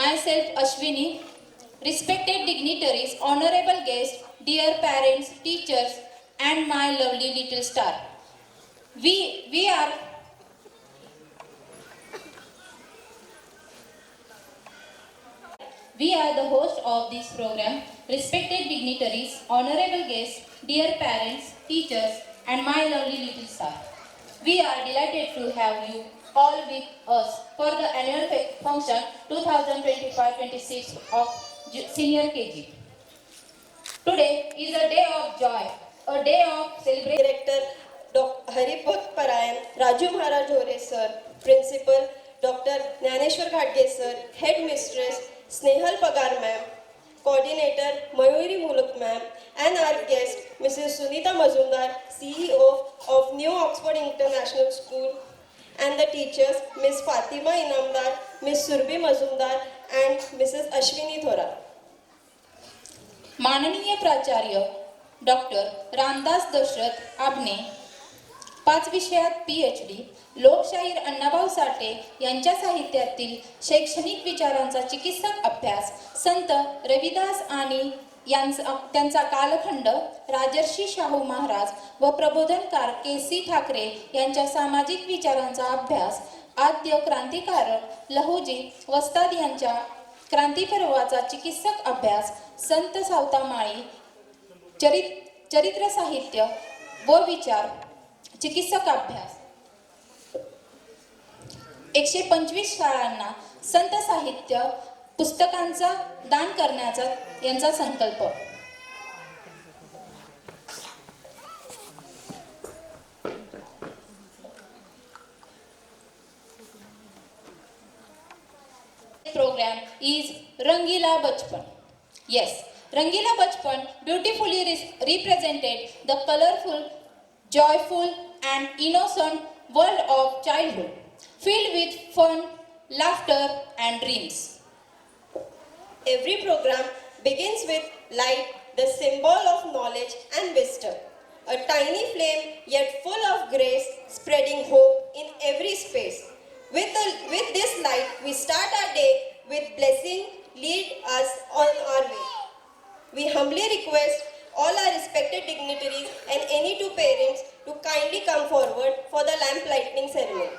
myself Ashwini, respected dignitaries, honorable guests, dear parents, teachers, and my lovely little star. We are the host of this program. Respected dignitaries, honorable guests, dear parents, teachers, and my lovely little star. We are delighted to have you all with us for the annual function 2025-26 of Senior KG. Today is a day of joy, a day of celebration. Director Dr. Haribhut Parayan, Raju Maharaj Hore sir, Principal Dr. Jnaneshwar Khadge sir, Headmistress Snehal Pagar ma'am, Coordinator Mayuri Muluk ma'am, and our guest Mrs. Sunita Mazumdar, CEO of New Oxford International School, and the teachers Ms. Fatima Inamdar, Ms. Surbi Mazumdar, and Mrs. Ashwini Thora. माननीय प्राचार्य doctor Ramdas Dasharath आबने 5 विषयात PhD, लोकशाहीर अण्णाभाऊ साठे यांच्या साहित्यातील शैक्षणिक विचारांचा चिकित्सक अभ्यास, संत रविदास आणि त्यांचा कालखंड, राजर्षी शाहू महाराज व प्रबोधनकार KC ठाकरे यांच्या सामाजिक विचारांचा अभ्यास, आद्य क्रांतिकारक लहुजी वस्ताद यांच्या क्रांतिपर्वाचा चिकित्सक अभ्यास, संत सावतामाळी चरित्र साहित्य व विचार चिकित्सक अभ्यास, 125 शाळांना संत साहित्य पुस्तकांचा दान करण्याचा यांचा संकल्प. Program is Rangila Bachpan. Yes, Rangila Bachpan beautifully represented the colorful, joyful and innocent world of childhood, filled with fun, laughter and dreams. Every program begins with light, the symbol of knowledge and wisdom. A tiny flame yet full of grace, spreading hope in every space. With this light, we start our day with blessing, lead us on our way. We humbly request all our respected dignitaries and any two parents to kindly come forward for the lamp lighting ceremony.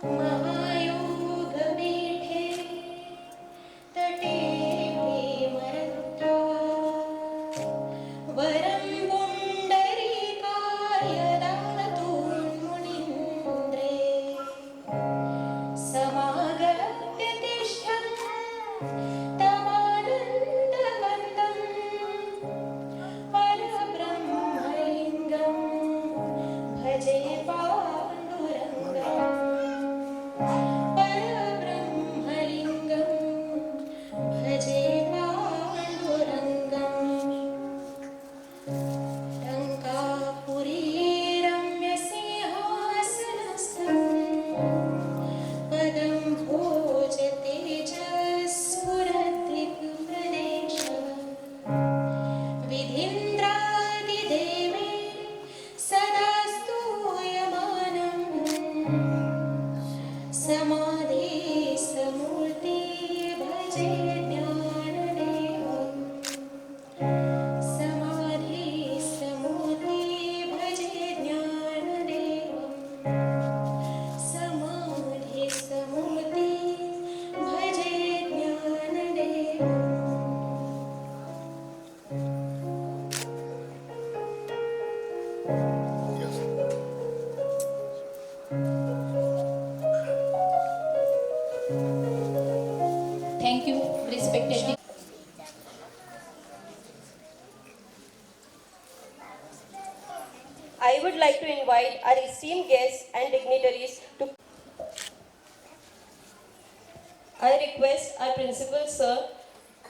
महायोग बेठे तटे प्रेमरंगा वरं पुंडरीकाय दातुं मुनीन्द्रे समागत्य तिष्ठन् तमानन्दवन्दं परब्रह्मलिङ्गं भजे पाण्डुरङ्गम् परब्रह्मलिङ्गं भजे पाण्डुरङ्गम् टङ्कापुरी रम्यसिंहासनस्थं पदं भोजते जस्फुरद्दिग्प्रदेशः विधीन्द्रादिदेवे सदा स्तूयमानम् समाधिसमूर्ति भजे ज्ञानदेवम् समाधिसमूर्ति भजे ज्ञानदेवम् समाधिसमूर्ति भजे ज्ञानदेवम् Thank you, respected. I would like to invite our esteemed guests and dignitaries to. I request our principal sir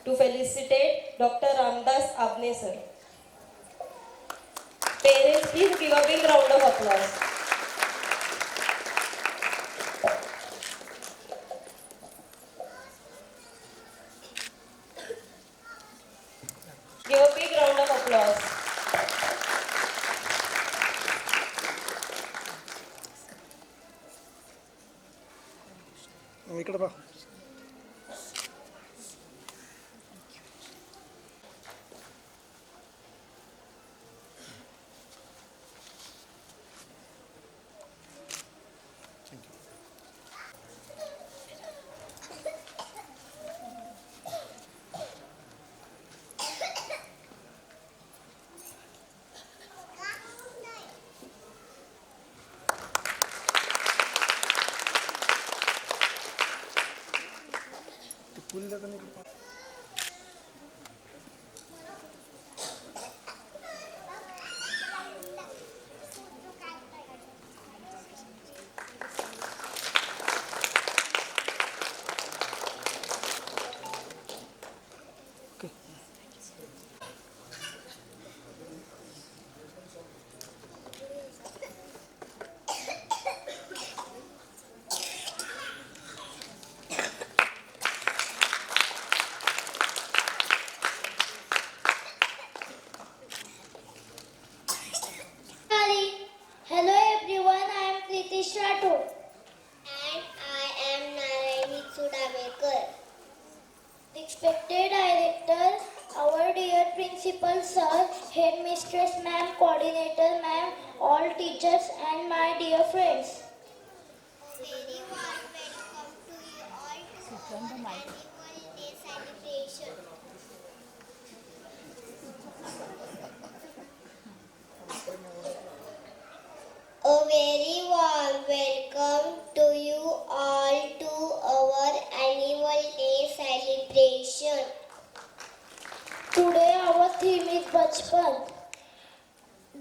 to felicitate Dr. Ramdas Abne sir. Parents, please give a big round of applause. Give a big round of applause. इकडे पहा. पुरी जाताना इकडे पहा. Okay. Hello everyone, I am Pritish Rathod. And I am Narayani Sudavekar. Respected Director, our dear Principal Sir, Headmistress Ma'am, Coordinator Ma'am, all teachers and my dear friends. Very warm welcome to you all to our Annual Day celebration. A very warm welcome to you all to our Annual Day celebration. Today our theme is Bachpan,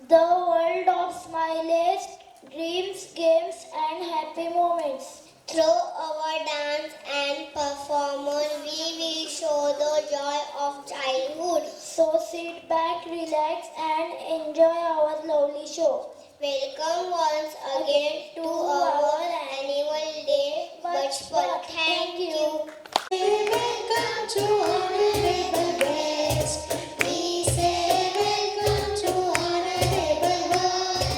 the world of smiles, dreams, games and happy moments. Through our dance and performance, we will show the joy of childhood. So sit back, relax and enjoy our lovely show. Welcome once again to our annual day, Bachpan. Thank you. Welcome to honorable guest. We say welcome to honorable one.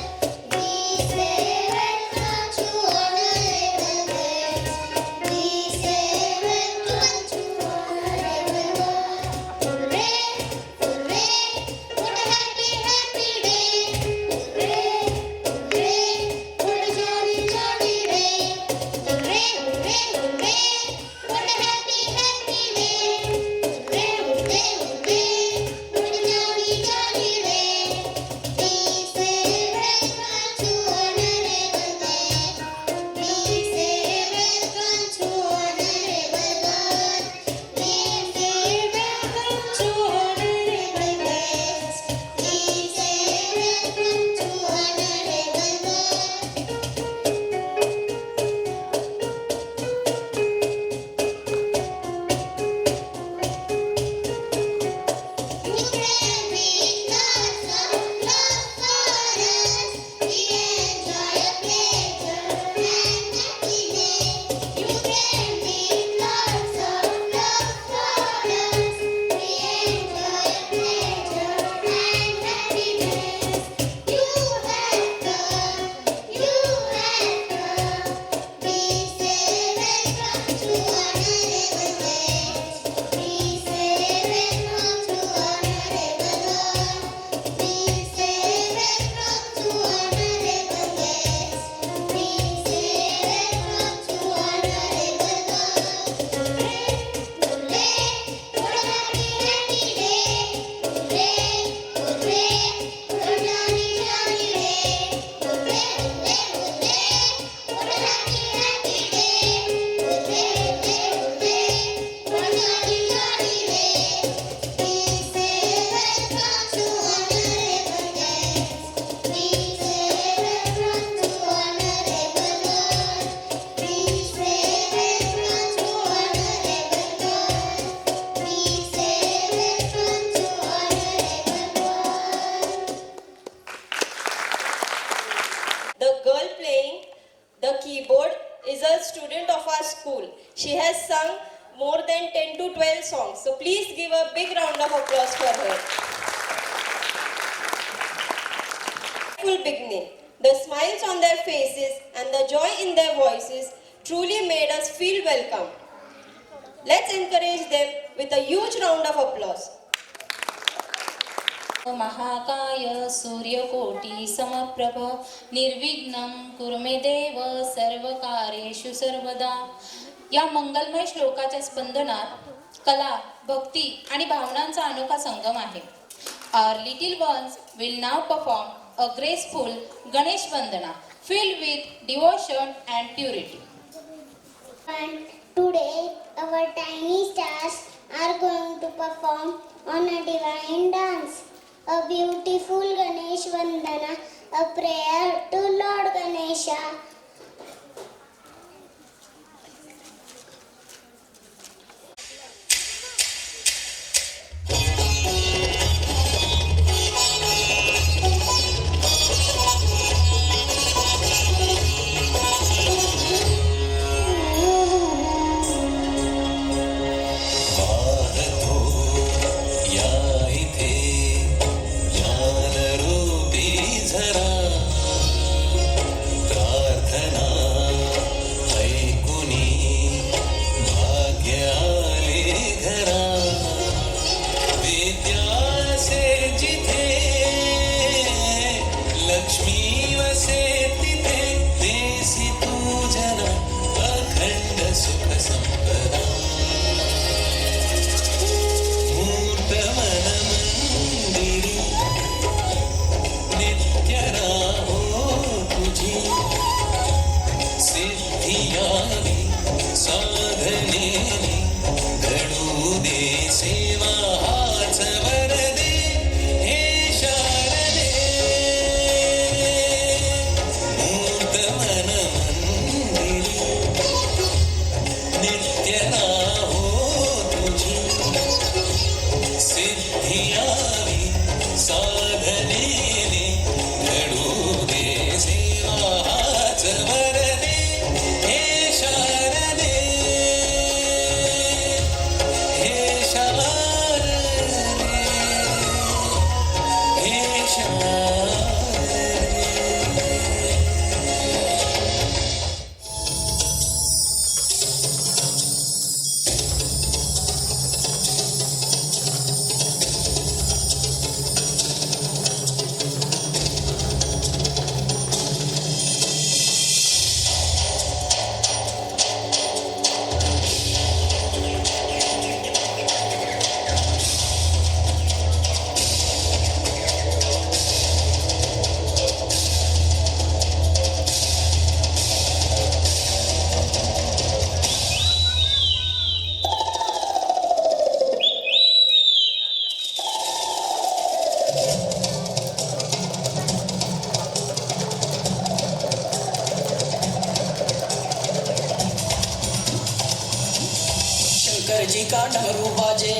We say welcome to honorable guest. We say welcome to honorable one. Hooray, hooray, what a happy, happy day. Hooray, hooray, what a jolly, jolly The girl playing the keyboard is a student of our school. She has sung more than 10 to 12 songs. So please give a big round of applause for her. Full beginning. The smiles on their faces and the joy in their voices truly made us feel welcome. Let's encourage them with a huge round of applause. महाकाय सूर्यकोटि समप्रभ निर्विघ्नं कुरु मे देव सर्वकार्येषु सर्वदा. या मंगलमय श्लोकाच्या स्पंदनात कला, भक्ती आणि भावनांचा अनोखा संगम आहे. Our little ones will now perform a graceful Ganesh Vandana filled with devotion and purity. And today our tiny stars are going to perform on a divine dance. A beautiful Ganesh Vandana, a prayer to Lord Ganesha. जी का डमरू बाजे,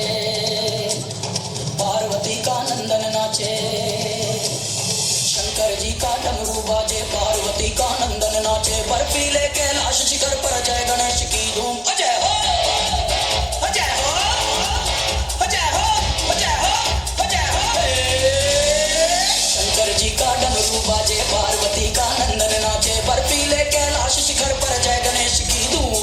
पार्वती का नंदन नाचे। शंकर जी का डमरू बाजे, पार्वती का नंदन नाचे। बर्फीले कैलाश शिखर पर जय गणेश की धूम। अजय हो, अजय हो, अजय हो, अजय हो, अजय हो। शंकर जी का डमरू बाजे, पार्वती का नंदन नाचे। बर्फीले कैलाश शिखर पर जय गणेश की धूम।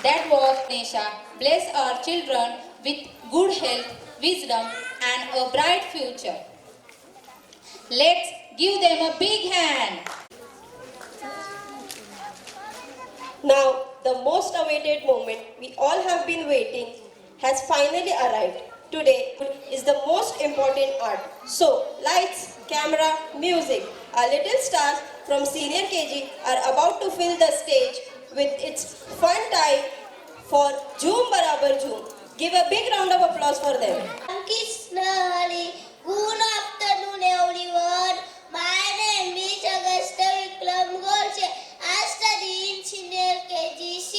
that was Nesha. Bless our children with good health, wisdom, and a bright future. Let's give them a big hand. Now, the most awaited moment we all have been waiting has finally arrived. Today is the most important art. So, lights, camera, music. Our little stars from senior KG are about to fill the stage with its fun time for Zoom Barabar Zoom. Give a big round of applause for them. Kisnali, good afternoon everyone. My name is Augusta Vikram Golche. I study in senior KGC.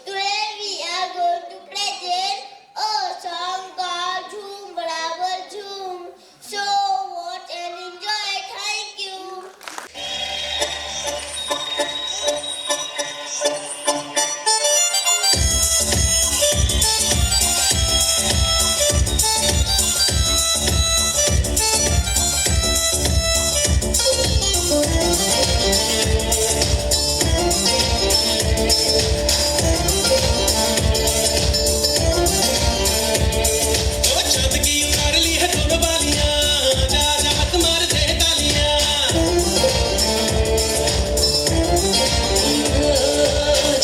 Today we are going to present a song called Zoom Barabar Zoom. So watch and enjoy. Thank you. छत की उतार ली है दोनों बालियां जा जा मत मार दे तालियां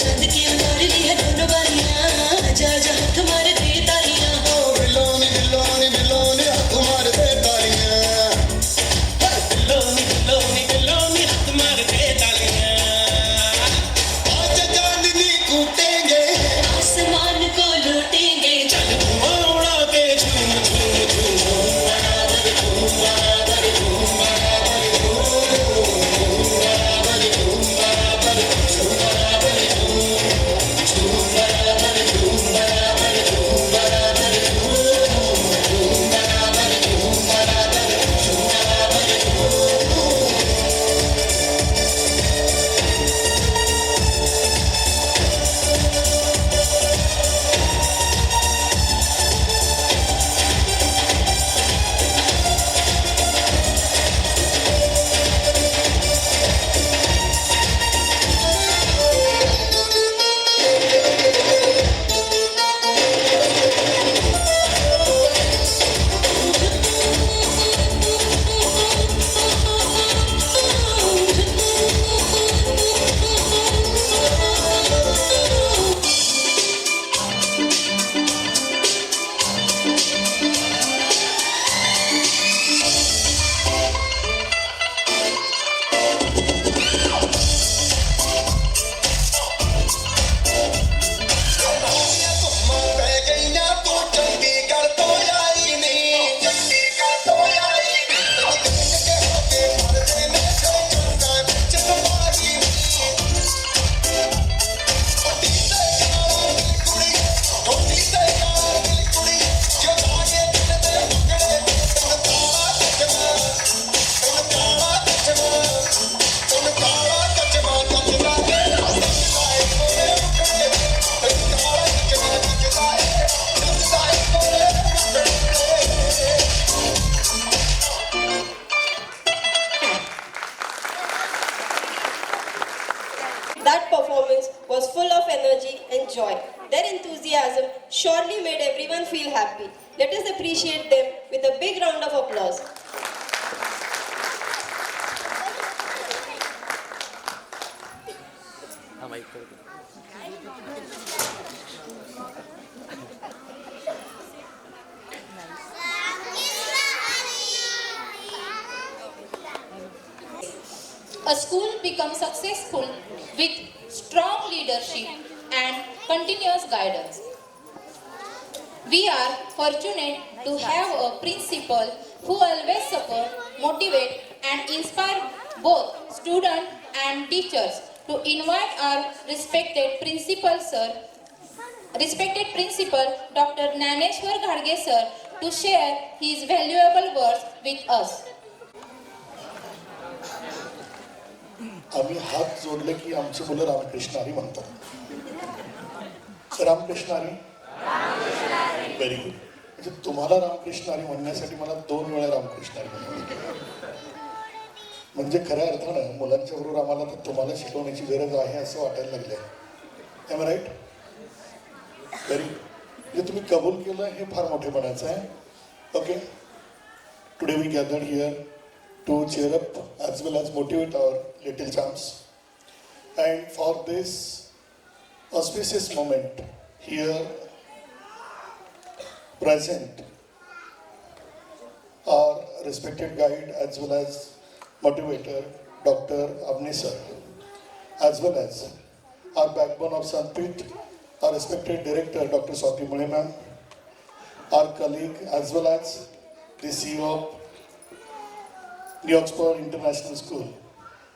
छत की उतार ली है दोनों बालियां जा जा मत मार दे तालियां हो बिलोनी बिलोनी बिलोनी हाथ मार दे तालियां बिलोनी बिलोनी बिलोनी हाथ मार दे तालियां आज चांदनी कूटेंगे आसमान को लूटेंगे चल धुआं उड़ा के झूम झूम झूम बराबर झूम बराबर झूम बराबर झूम बराबर झूम बराबर झूम बराबर झूम बराबर झूम बराबर झूम बराबर झूम बराबर झूम बराबर झूम बराबर That performance was full of energy and joy. Their enthusiasm surely made everyone feel happy. Let us appreciate them with a big round of applause. A school becomes successful with strong leadership and continuous guidance. We are fortunate to have a principal who always support, motivate and inspire both students and teachers. To invite our respected principal Dr. Naneshwar Ghadge sir to share his valuable words with us. आम्ही हात जोडले की आमची मुलं रामकृष्ण हरी म्हणतात. Ramakrishna Hari very good. म्हणजे तुम्हाला रामकृष्ण हरी म्हणण्यासाठी मला 2 वेळा रामकृष्ण हरी म्हणावं. म्हणजे खऱ्या अर्थानं मुलांच्या बरोबर आम्हाला तर तुम्हाला शिकवण्याची गरज आहे असं वाटायला लागलंय. M right? व्हेरी म्हणजे तुम्ही कबूल केलं हे फार मोठेपणाचं आहे. Okay, today we gathered here to cheer up as well as motivate our little champs. And for this auspicious moment here present our respected guide as well as motivator Dr. Avni sir, as well as our backbone of Sanpit, our respected director Dr. Swati Mule ma'am, our colleague as well as the CEO of New Oxford International School,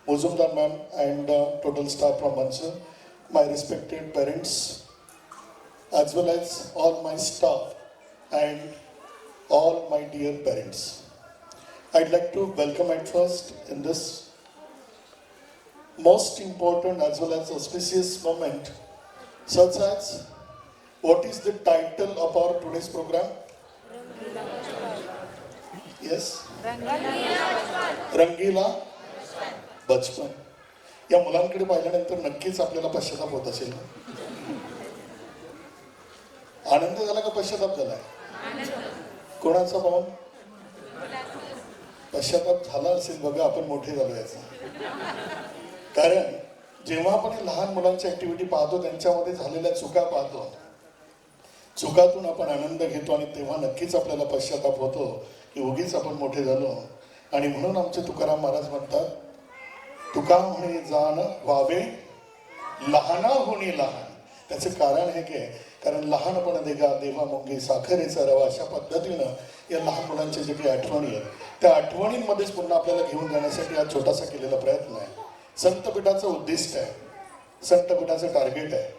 Muzumdar ma'am, and total staff from Mansur, my respected parents, as well as all my staff and all my dear parents. I'd like to welcome at first in this most important as well as auspicious moment, such as what is the title of our today's program? Yes? रंगीला बचपन. या मुलांकडे पाहिल्यानंतर नक्कीच आपल्याला पश्चाताप होत असेल. आनंद झाला का पश्चाताप झालाय? कोणाचा पाहून पश्चाताप झाला असेल बघा, आपण मोठे झालो याचा. कारण जेव्हा आपण हे लहान मुलांची ऍक्टिव्हिटी पाहतो, त्यांच्यामध्ये झालेल्या चुका पाहतो, चुकातून आपण आनंद घेतो आणि तेव्हा नक्कीच आपल्याला पश्चाताप होतो की उगीच आपण मोठे झालो. आणि म्हणून आमचे तुकाराम महाराज म्हणतात, तुका म्हणे जाण व्हावे लहाना होणे लहान. त्याचं कारण हे की कारण लहानपण देगा देवा मुंगी साखरेचा रवा, अशा पद्धतीनं या लहान मुलांच्या जे काही आठवणी आहेत त्या आठवणींमध्येच पुन्हा आपल्याला घेऊन जाण्यासाठी हा छोटासा केलेला प्रयत्न आहे. संतपीठाचं उद्दिष्ट आहे, संतपीठाचं टार्गेट आहे.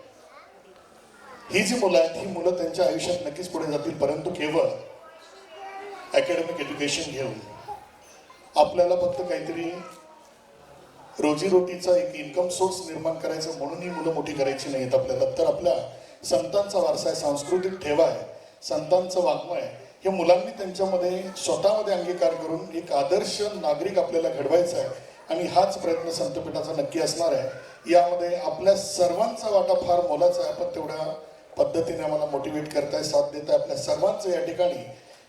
ही जी मुलं आहेत ही मुलं त्यांच्या आयुष्यात नक्कीच पुढे जातील, परंतु केवळ अकॅडमिक एज्युकेशन घेऊन. आपल्याला फक्त काहीतरी रोजीरोटीचा एक इन्कम सोर्स निर्माण करायचं म्हणून ही मुलं मोठी करायची नाहीत आपल्याला, तर आपल्या संतांचा वारसा आहे, सांस्कृतिक ठेवा आहे, संतांचं वाङ्मय आहे. हे मुलांनी त्यांच्यामध्ये स्वतःमध्ये अंगीकार करून एक आदर्श नागरिक आपल्याला घडवायचा आहे. आणि हाच प्रयत्न संतपीठाचा नक्की असणार आहे. यामध्ये आपल्या सर्वांचा वाटा फार मोलाचा आहे. आपण तेवढ्या पद्धतीने आम्हाला मोटिवेट करताय, साथ देताय. आपल्या सर्वांचं या ठिकाणी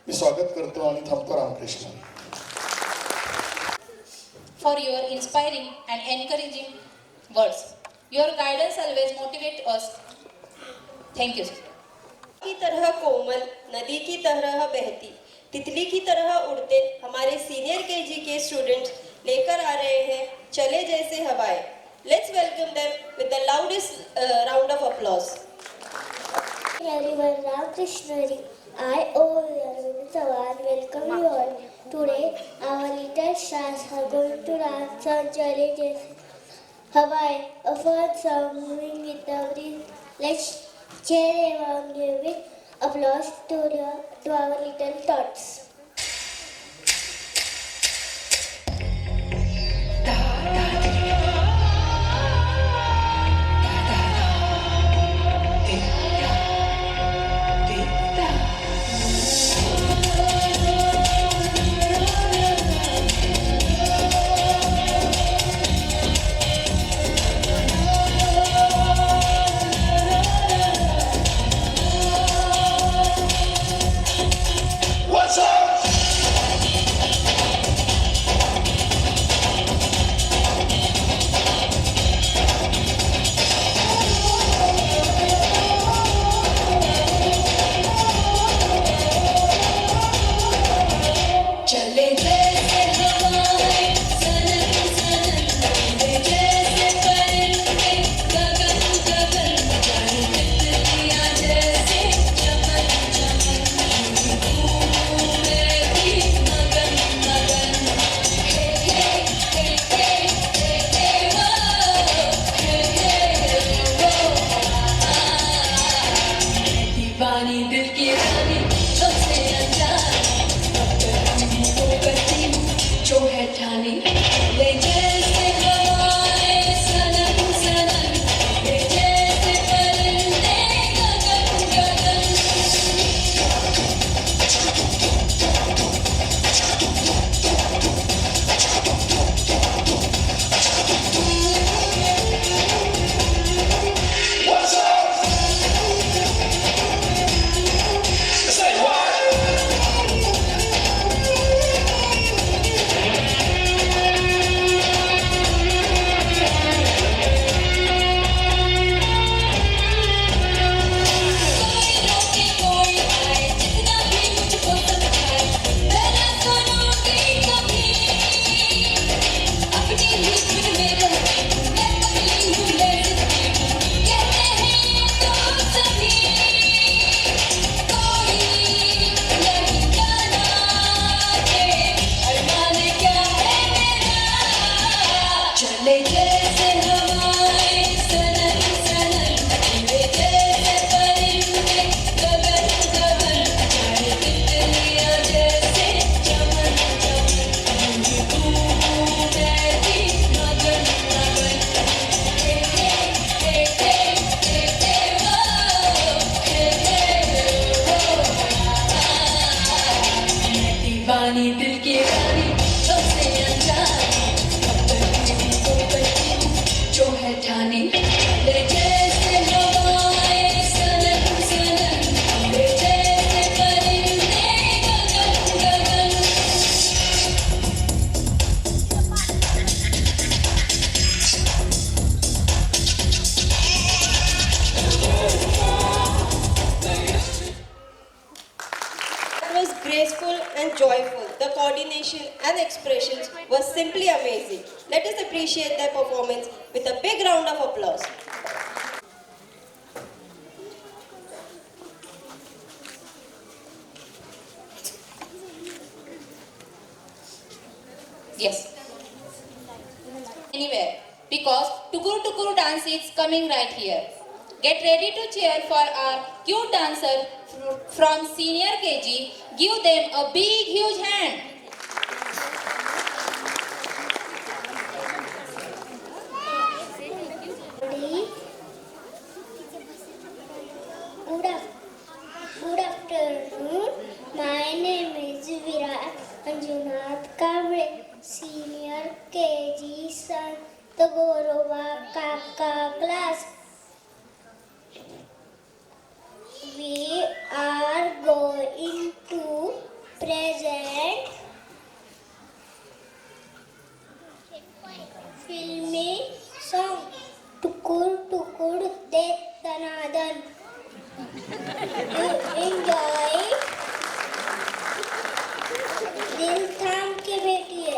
मी स्वागत करतो आणि थांबतो. Ramakrishna. For your inspiring and encouraging words. Your guidance always motivates us. Thank you. की तरह कोमल, नदी की तरह बहती, तितली की तरह उड़ते हमारे सीनियर केजी के स्टूडेंट्स लेकर आ रहे हैं चले जैसे हवाएं. Let's welcome them with the loudest round of applause. Everyone, Ram Krishnari. I, Arvind Sawan, welcome you all. Today, our little stars are going to dance on challenges. Hawaii, a fun song moving with the breeze. Let's cheer and give it applause to our little tots. What's up? दीवानी दिल की रानी सबसे अनजानी अपनी तो करती जो है ठानी ले जैसे हवाएं सनम सनम ले जैसे परिंदे गगन गगन It was graceful and joyful. The coordination and expressions were simply amazing. Let us appreciate their performance with a big round of applause. Yes. Anywhere. Because Tukuru Tukuru dance is coming right here. Get ready to cheer for our cute dancer from senior KG. Give them a big huge hand. Good afternoon. My name is Virat Anjunath Kamble, senior KG Sant Gaurova Kaka class. We are going to present filmy song Tukur Tukur De Danadan. Enjoy. दिल थाम के बैठिए.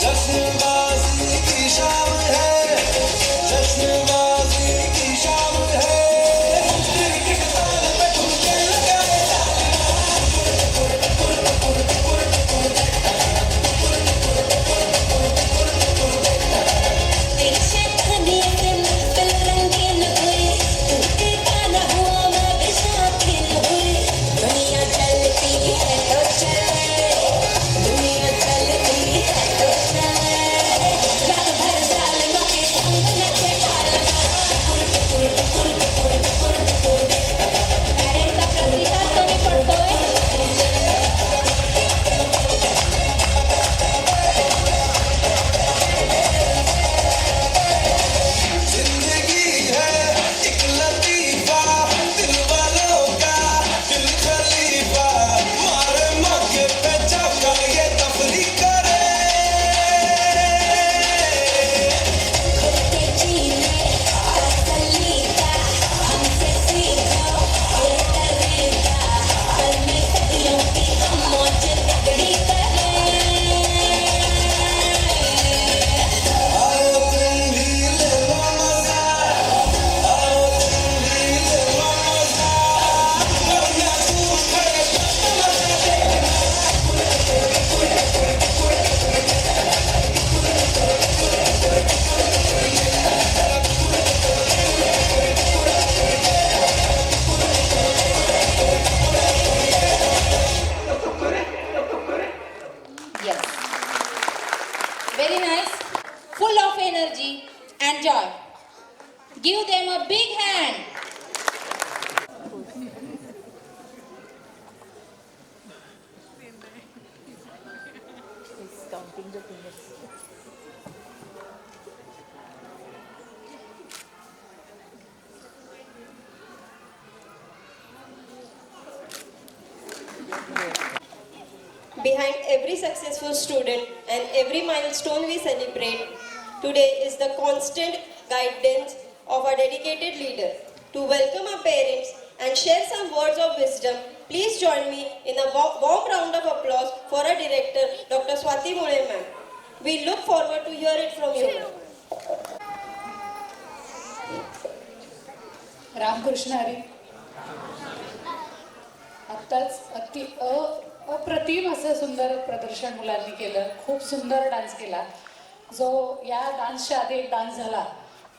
जश्नबाजी की शाम है, जश्नबाजी की शाम है। Tick ताल पे ठुमके लगाए तेरे शैतानी से महफिल रंगीन हुई टूटे गाना हुआ मैं भी शौकीन हुई दुनिया चलती है तो चले दुनिया चलती है तो चले रात भर जालिमों के संग नचे ढालना अरे का प्रतिसाद तो नहीं पड़ता है जिंदगी है एक लतीफा, दिल वालों का दिल खलीफा। मारे मौके पे चौका ये तफरी करे। खुद के जीने का सलीका हमसे सीखो ये तरीका पल में सदियों की हम मौज तगड़ी करें आओ तुम भी ले लो मजा, आओ तुम भी ले लो मजा। दुनिया टूट गई Yes. Very nice. Full of energy and joy. Give them a big hand. Behind every successful student and every milestone we celebrate, today is the constant guidance of our dedicated leader. To welcome our parents and share some words of wisdom, please join me in a warm round of applause for our director, Dr. Swati Mule ma'am. We look forward to hear it from you, ma'am. Ramakrishna Hari. आत्ताच अप्रतिम असं सुंदर प्रदर्शन मुलांनी केलं. खूप सुंदर dance केला. जो या डान्सच्या आधी एक डान्स झाला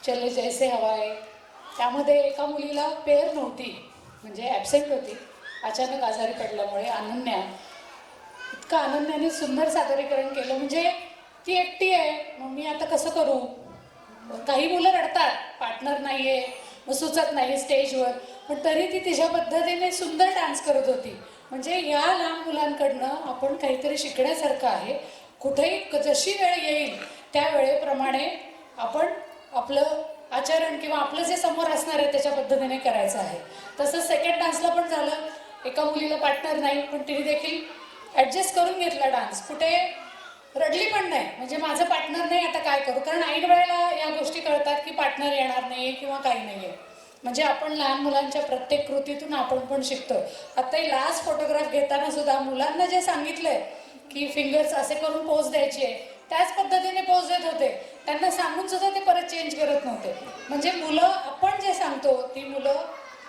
चले जैसे हवाए, त्यामध्ये एका मुलीला पेर नव्हती, म्हणजे ॲबसेंट होती, अचानक आजारी पडल्यामुळे अनन्या इतकं अनन्याने सुंदर सादरीकरण केलं. म्हणजे ती एकटी आहे, मग मी आता कसं करू. काही मुलं रडतात, पार्टनर नाही आहे, मग सुचत नाही स्टेजवर, पण तरी ती तिच्या पद्धतीने सुंदर डान्स करत होती. म्हणजे या लहान मुलांकडनं आपण काहीतरी शिकण्यासारखं आहे. कुठेही जशी वेळ येईल त्या वेळेप्रमाणे आपण आपलं आचरण किंवा आपलं जे समोर असणार आहे त्याच्या पद्धतीने करायचं आहे. तसंच सेकंड डान्सला पण झालं, एका मुलीला पार्टनर नाही, पण तिने देखील ॲडजस्ट करून घेतला डान्स. कुठे रडली पण नाही, म्हणजे माझं पार्टनर नाही, आता काय करू. कारण ऐन वेळेला या गोष्टी कळतात की पार्टनर येणार नाही किंवा काही नाही आहे. म्हणजे आपण लहान मुलांच्या प्रत्येक कृतीतून आपण पण शिकतो. आत्ताही लास्ट फोटोग्राफ घेताना सुद्धा मुलांना जे सांगितलंय की फिंगर्स असे करून पोज द्यायची आहे, त्याच पद्धतीने पोज देत होते. त्यांना सांगून सुद्धा ते परत चेंज करत नव्हते. म्हणजे मुलं आपण जे सांगतो ती मुलं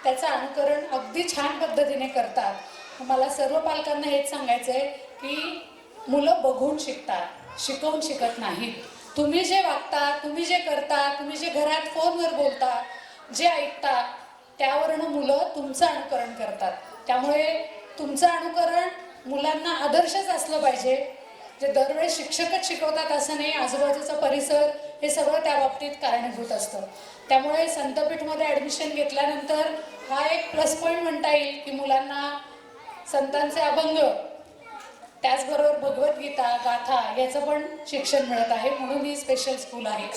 त्याचं अनुकरण अगदी छान पद्धतीने करतात. मला सर्व पालकांना हेच सांगायचं आहे की मुलं बघून शिकतात, शिकवून शिकत नाहीत. तुम्ही जे वागता, तुम्ही जे करता, तुम्ही जे घरात फोनवर बोलता, जे ऐकता, त्यावरनं मुलं तुमचं अनुकरण करतात. त्यामुळे तुमचं अनुकरण मुलांना आदर्शच असलं पाहिजे. जे दरवेळेस शिक्षकच शिकवतात असं नाही, आजूबाजूचा परिसर हे सगळं त्या बाबतीत कारणीभूत असतं. त्यामुळे संतपीठमध्ये ॲडमिशन घेतल्यानंतर हा एक प्लस पॉईंट म्हणता येईल की मुलांना संतांचे अभंग, त्याचबरोबर भगवद्गीता, गाथा याचं पण शिक्षण मिळत आहे. म्हणून ही स्पेशल स्कूल आहे.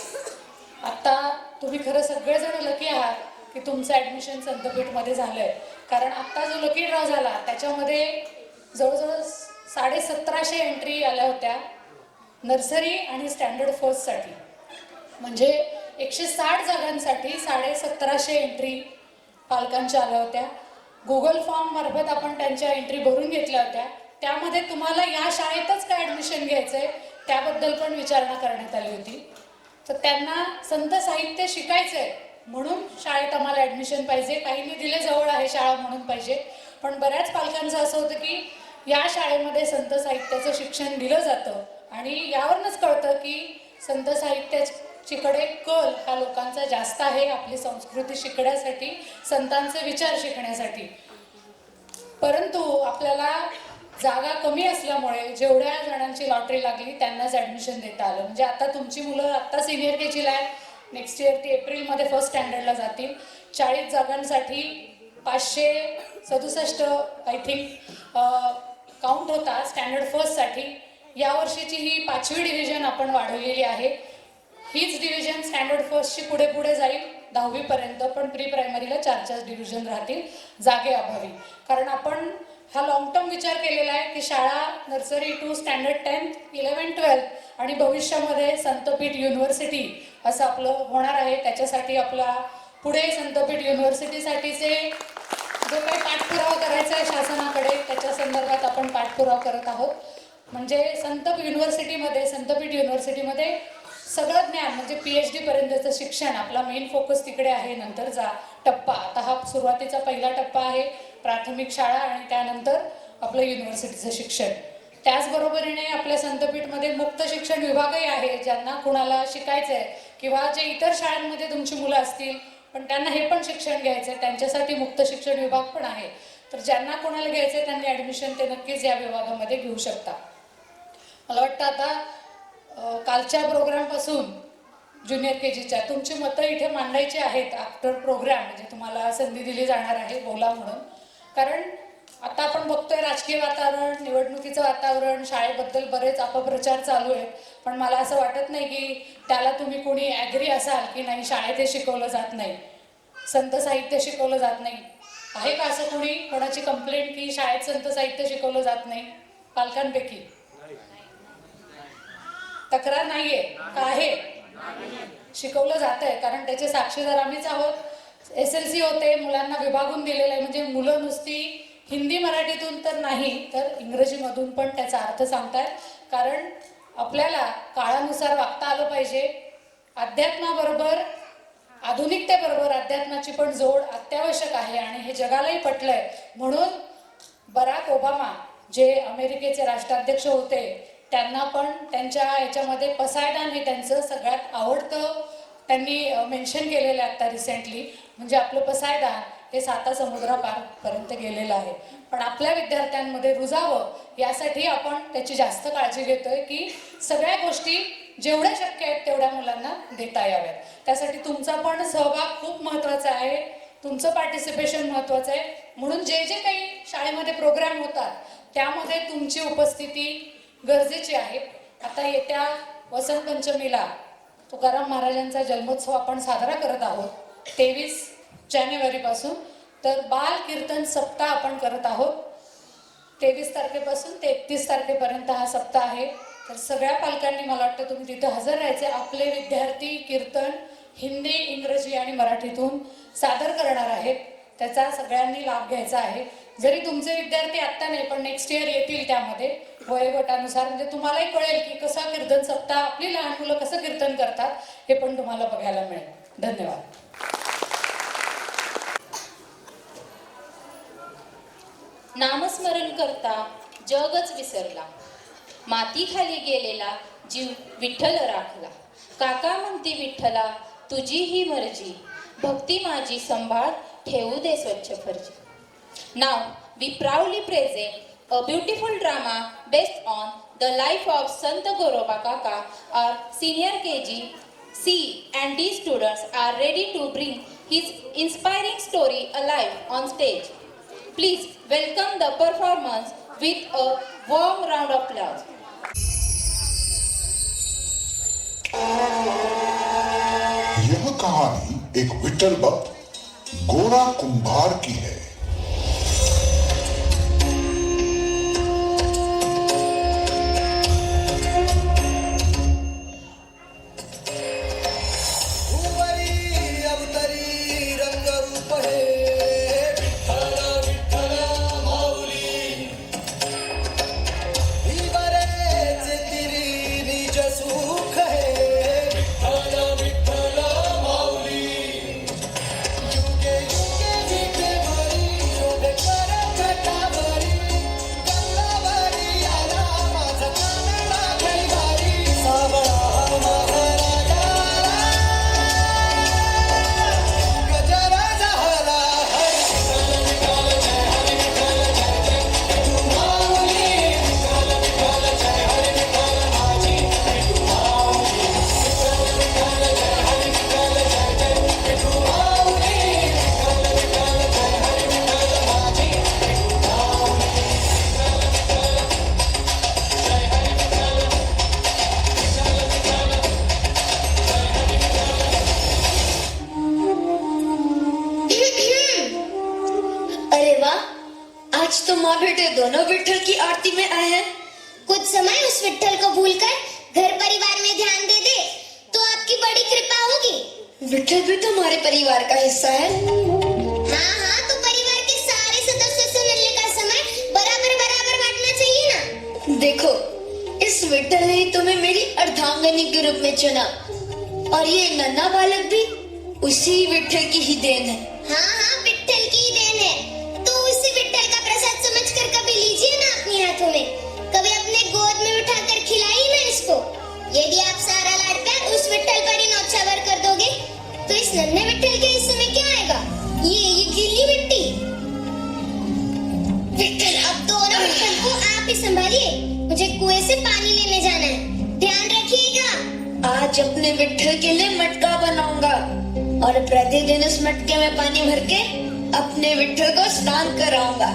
आत्ता तुम्ही खरं सगळेजण लकी आहात की तुमचं ॲडमिशन संतपीठमध्ये झालं आहे. कारण आत्ता जो लकी ड्रॉ झाला त्याच्यामध्ये जवळजवळ 1750 एंट्री आल्या होत्या नर्सरी आणि स्टँडर्ड फर्स्टसाठी. म्हणजे 160 जागांसाठी 1750 एंट्री पालकांच्या आल्या होत्या. गुगल फॉर्म मार्फत आपण त्यांच्या एंट्री भरून घेतल्या होत्या. त्यामध्ये तुम्हाला या शाळेतच काय ॲडमिशन घ्यायचं आहे त्याबद्दल पण विचारणा करण्यात आली होती. तर त्यांना संत साहित्य शिकायचं आहे म्हणून शाळेत आम्हाला ॲडमिशन पाहिजे. काहींनी दिले जवळ आहे शाळा म्हणून पाहिजे, पण बऱ्याच पालकांचं असं होतं की या शाळेमध्ये संत साहित्याचं शिक्षण दिलं जातं आणि यावरूनच कळतं की संत साहित्याकडे कल हा लोकांचा जास्त आहे, आपली संस्कृती शिकण्यासाठी, संतांचे विचार शिकण्यासाठी. परंतु आपल्याला जागा कमी असल्यामुळे जेवढ्या जणांची लॉटरी लागली त्यांनाच ॲडमिशन देता आलं. म्हणजे आता तुमची मुलं आत्ता सिनियर केजीला आहे, नेक्स्ट इयर ती एप्रिलमध्ये फर्स्ट स्टँडर्डला जातील. 40 जागांसाठी 567 आय थिंक काउंट होता स्टँडर्ड फर्स्टसाठी. यावर्षीची ही 5वी डिव्हिजन आपण वाढवलेली आहे. हीच डिव्हिजन स्टँडर्ड फर्स्टची पुढे पुढे जाईल 10वीपर्यंत, पण प्री प्रायमरीला 4 डिव्हिजन राहतील जागेअभावी. कारण आपण हा लॉंग टर्म विचार केलेला आहे की शाळा nursery to standard 10th, 11th, 12th आणि भविष्यामध्ये संतपीठ युनिव्हर्सिटी असं आपलं होणार आहे. त्याच्यासाठी आपला पुढे संतपीठ युनिव्हर्सिटीसाठीचे जो काही पाठपुरावा करायचा आहे शासनाकडे त्याच्या संदर्भात आपण पाठपुरावा करत आहोत. म्हणजे संतपीठ युनिव्हर्सिटीमध्ये सगळं ज्ञान म्हणजे PhD पर्यंतचं शिक्षण, आपला मेन फोकस तिकडे आहे. नंतरचा टप्पा, आता हा सुरुवातीचा पहिला टप्पा आहे, प्राथमिक शाळा आणि त्यानंतर आपलं युनिव्हर्सिटीचं शिक्षण. त्याचबरोबरीने आपल्या संतपीठमध्ये मुक्त शिक्षण विभागही आहे. ज्यांना कुणाला शिकायचं आहे किंवा जे इतर शाळांमध्ये तुमची मुलं असतील पण त्यांना हे पण शिक्षण घ्यायचं आहे, त्यांच्यासाठी मुक्त शिक्षण विभाग पण आहे. तर ज्यांना कोणाला घ्यायचं आहे त्यांनी ॲडमिशन ते नक्कीच या विभागामध्ये घेऊ शकता. मला वाटतं आता कालच्या प्रोग्रामपासून ज्युनियर KGच्या तुमची मतं इथे मांडायची आहेत आफ्टर प्रोग्राम. म्हणजे तुम्हाला संधी दिली जाणार आहे बोला म्हणून. कारण आता आपण बघतोय राजकीय वातावरण, निवडणुकीचं वातावरण, शाळेबद्दल बरेच अपप्रचार चालू आहेत. पण मला असं वाटत नाही की त्याला तुम्ही कोणी ॲग्री असाल की नाही शाळेत हे शिकवलं जात नाही, संत साहित्य शिकवलं जात नाही. आहे का असं कोणी, कोणाची कंप्लेंट की शाळेत संत साहित्य शिकवलं जात नाही पालकांपैकी? तक्रार नाहीये का? आहे, शिकवलं जात आहे. कारण त्याचे साक्षीदार आम्हीच आहोत. SLC होते, मुलांना विभागून दिलेलं आहे. म्हणजे मुलं नुसती हिंदी मराठीतून तर नाही तर इंग्रजीमधून पण त्याचा अर्थ सांगतात. कारण आपल्याला काळानुसार वागता आलं पाहिजे. अध्यात्माबरोबर, आधुनिकतेबरोबर अध्यात्माची पण जोड अत्यावश्यक आहे आणि हे जगालाही पटलंय. म्हणून बराक ओबामा जे अमेरिकेचे राष्ट्राध्यक्ष होते त्यांना पण त्यांच्या याच्यामध्ये पसायदान हे त्यांचं सगळ्यात आवडतं त्यांनी मेन्शन केलेलं आहे आता रिसेंटली. म्हणजे आपलं पसायदान हे 7 समुद्रापारपर्यंत गेलेलं आहे. पण आपल्या विद्यार्थ्यांमध्ये रुजावं यासाठी आपण त्याची जास्त काळजी घेतोय की सगळ्या गोष्टी जेवढ्या शक्य आहेत तेवढ्या मुलांना देता याव्यात. त्यासाठी तुमचा पण सहभाग खूप महत्त्वाचा आहे, तुमचं पार्टिसिपेशन महत्त्वाचं आहे. म्हणून जे जे काही शाळेमध्ये प्रोग्राम होतात त्यामध्ये तुमची उपस्थिती गरजेची आहे. आता येत्या वसंत पंचमीला तुकाराम महाराजांचा जन्मोत्सव आपण साजरा करत आहोत 23 जानेवारीपासून. तर बाल कीर्तन सप्ताह आपण करत आहोत 23 तारखेपासून ते 31 तारखेपर्यंत हा सप्ताह आहे. तर सगळ्या पालकांनी मला वाटतं तुम्ही तिथे हजर राहायचे. आपले विद्यार्थी कीर्तन हिंदी, इंग्रजी आणि मराठीतून सादर करणार आहेत. त्याचा सगळ्यांनी लाभ घ्यायचा आहे. जरी तुमचे विद्यार्थी आत्ता नाही पण नेक्स्ट इयर येतील त्यामध्ये वयोगटानुसार, म्हणजे तुम्हालाही कळेल की कसा कीर्तन सप्ताह आपली लहान मुलं कसं कीर्तन करतात हे पण तुम्हाला बघायला मिळेल. धन्यवाद. नामस्मरण करता जगच विसरला, मातीखाली गेलेला जीव विठ्ठल राखला. काका म्हणते विठ्ठला तुझी ही मर्जी, भक्ती माझी संभाळ ठेवू दे स्वच्छ फर्जी. Now we proudly present a beautiful drama based on the life of Sant Goroba Kaka. Our senior KG, C and D students are ready to bring his inspiring story alive on stage. Please welcome the performance with a warm round of applause. यह कहानी एक विठल भक्त गोरा कुंभार की है. आज तो माँ बेटे दोनों विठ्ठल की आरती में आए हैं. कुछ समय उस विठ्ठल को भूलकर घर परिवार में ध्यान दे दे तो आपकी बड़ी कृपा होगी. विठ्ठल भी तो हमारे परिवार का हिस्सा है. हाँ हाँ, तो परिवार के सारे सदस्यों से मिलने का समय बराबर बराबर बांटना चाहिए ना. देखो, इस विठ्ठल ने तुम्हें मेरी अर्धांगिनी के रूप में चुना और ये नन्हा बालक भी उसी विठ्ठल की ही देन है. हाँ हाँ, विठ्ठल की ही देन है. तो उसी विठ्ठल का प्रसाद समझकर कभी लीजिए ना अपने हाथों में, कभी अपने गोद में उठाकर खिलाइए ना इसको. यदि आप सारा लाड प्यार उस विठ्ठल पर ही न्यौछावर कर दोगे तो इस नन्हे विठ्ठल के हिस्से में क्या आएगा? ये गीली मिट्टी. विठ्ठल, अब दोनों विठ्ठल को आप ही संभालिए. मुझे कुएं से पानी लेने जाना है, ध्यान रखिएगा. आज अपने विठ्ठल के लिए मटका बनाऊंगा और प्रतिदिन इस मटके में पानी भर के अपने विठ्ठल को स्नान कराऊंगा.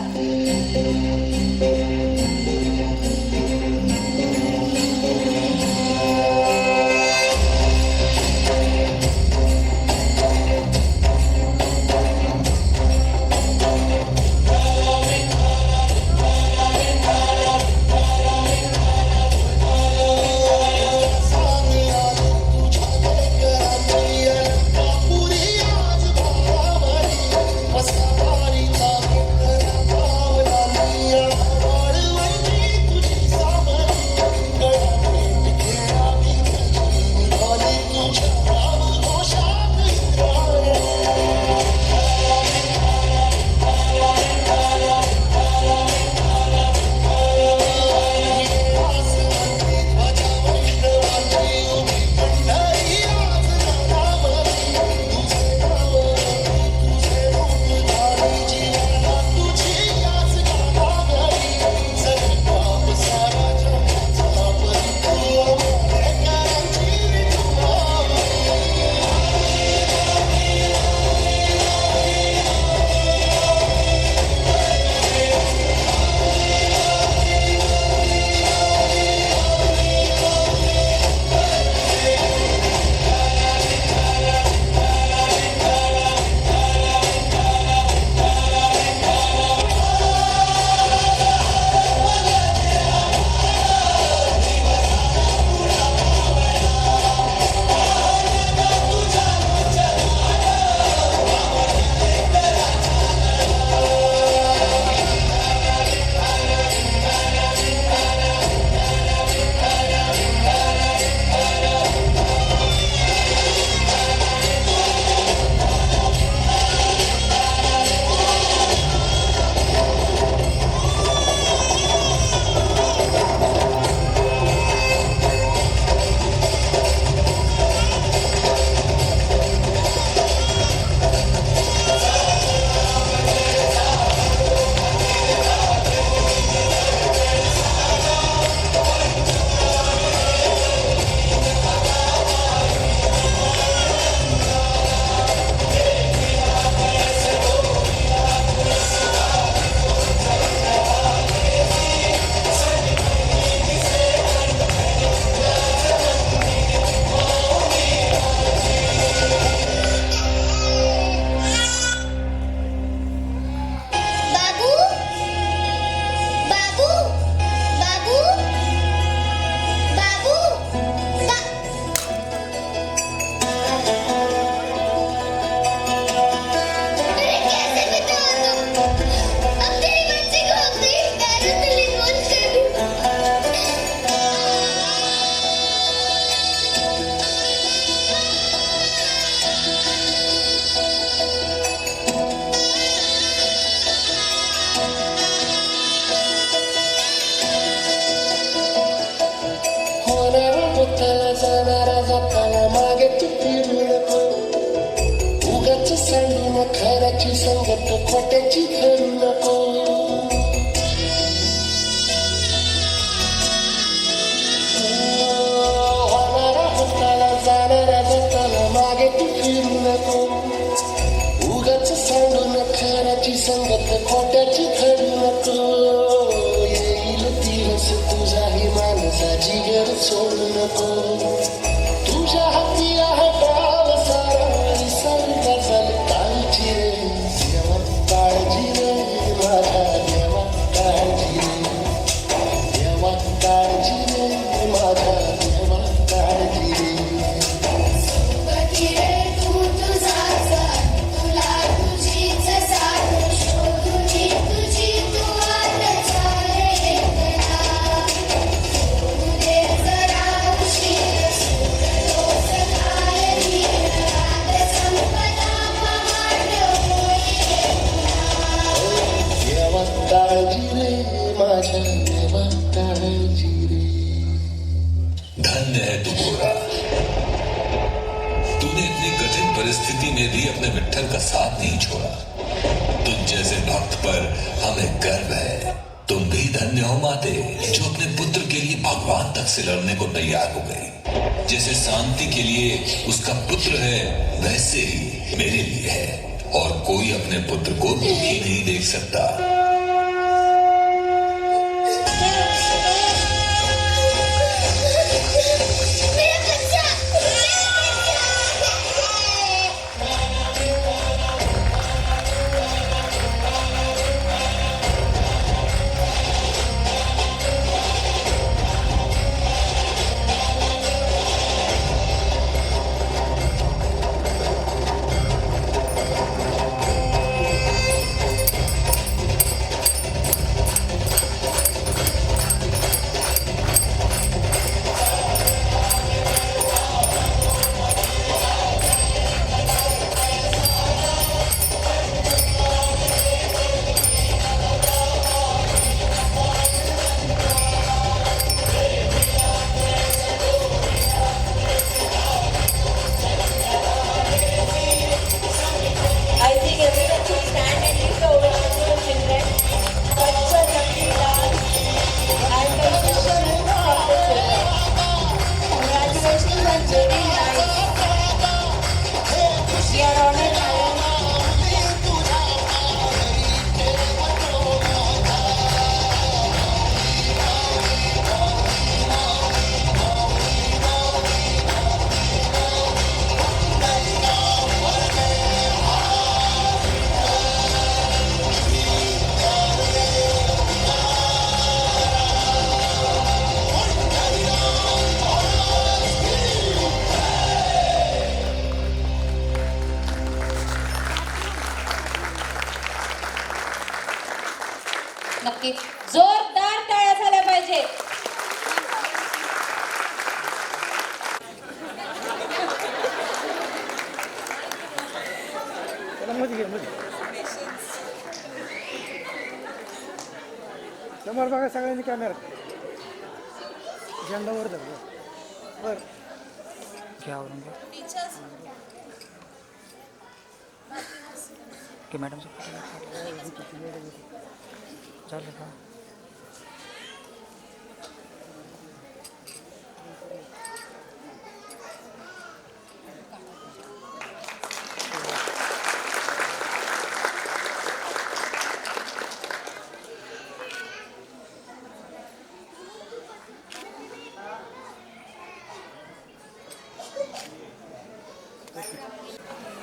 तूने इतनी कठिन परिस्थिति में भी अपने विट्ठल का साथ नहीं छोड़ा। तुझ जैसे भक्त पर हमें गर्व है। तुम भी धन्य हो माते, जो अपने पुत्र के लिए भगवान तक से लड़ने को तैयार हो गई। जैसे शांति के लिए उसका पुत्र है, वैसे ही मेरे लिए है, और कोई अपने पुत्र को दुखी नहीं देख सकता। I think everyone should stand and give the ovation to the children. Such a lovely dance and contribution from the children. Congratulations and very nice. We are honored, madam. नक्की जोरदार टाळ्या झाल्या पाहिजे. समोर बघा सगळ्यांनी कॅमेरा झेंडा वर धरला बर घ्यावरून की मॅडम झालं का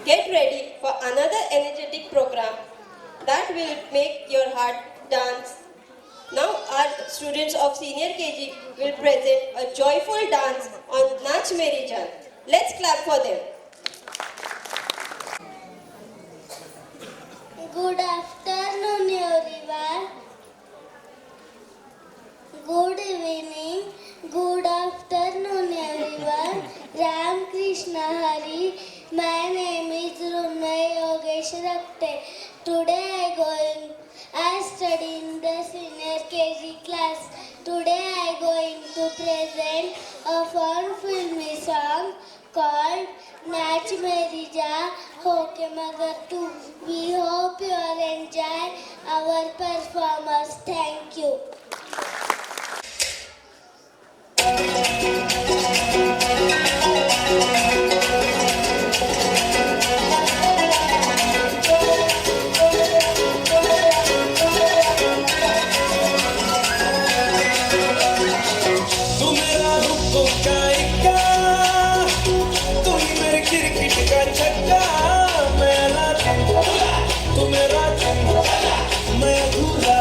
Get ready for another energetic program that will make your heart dance. Now our students of senior KG will present a joyful dance on Nach Meri Jaan. Let's clap for them. Good afternoon, everyone. Good evening. Good afternoon, everyone. Ram Krishna Hari. My name is Runay Yogesh Rakte. Today I study in the senior KG class. Today I going to present a fun filmy song called Nach Meri Jaan Hoke Magar Tu. We hope you all enjoy our performance. Thank you. तू मेरा रुको का इक्का, तू ही मेरे cricket का छक्का, मेरा चंगा, तू मेरा चंगा, मैं अधूरा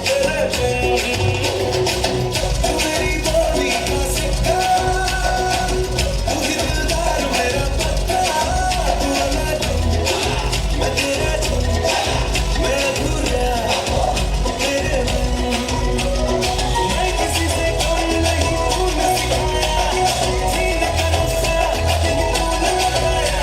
तेरे बिन, तू मेरी बोली का सिक्का, तू ही दिलदार मेरा पक्का, तू मेरा चंगा, मैं तेरा चंगा, मैं अधूरा तेरे बिन, मैं किसी से कम नहीं, तूने सिखाया, जीने का नुस्खा तूने बताया,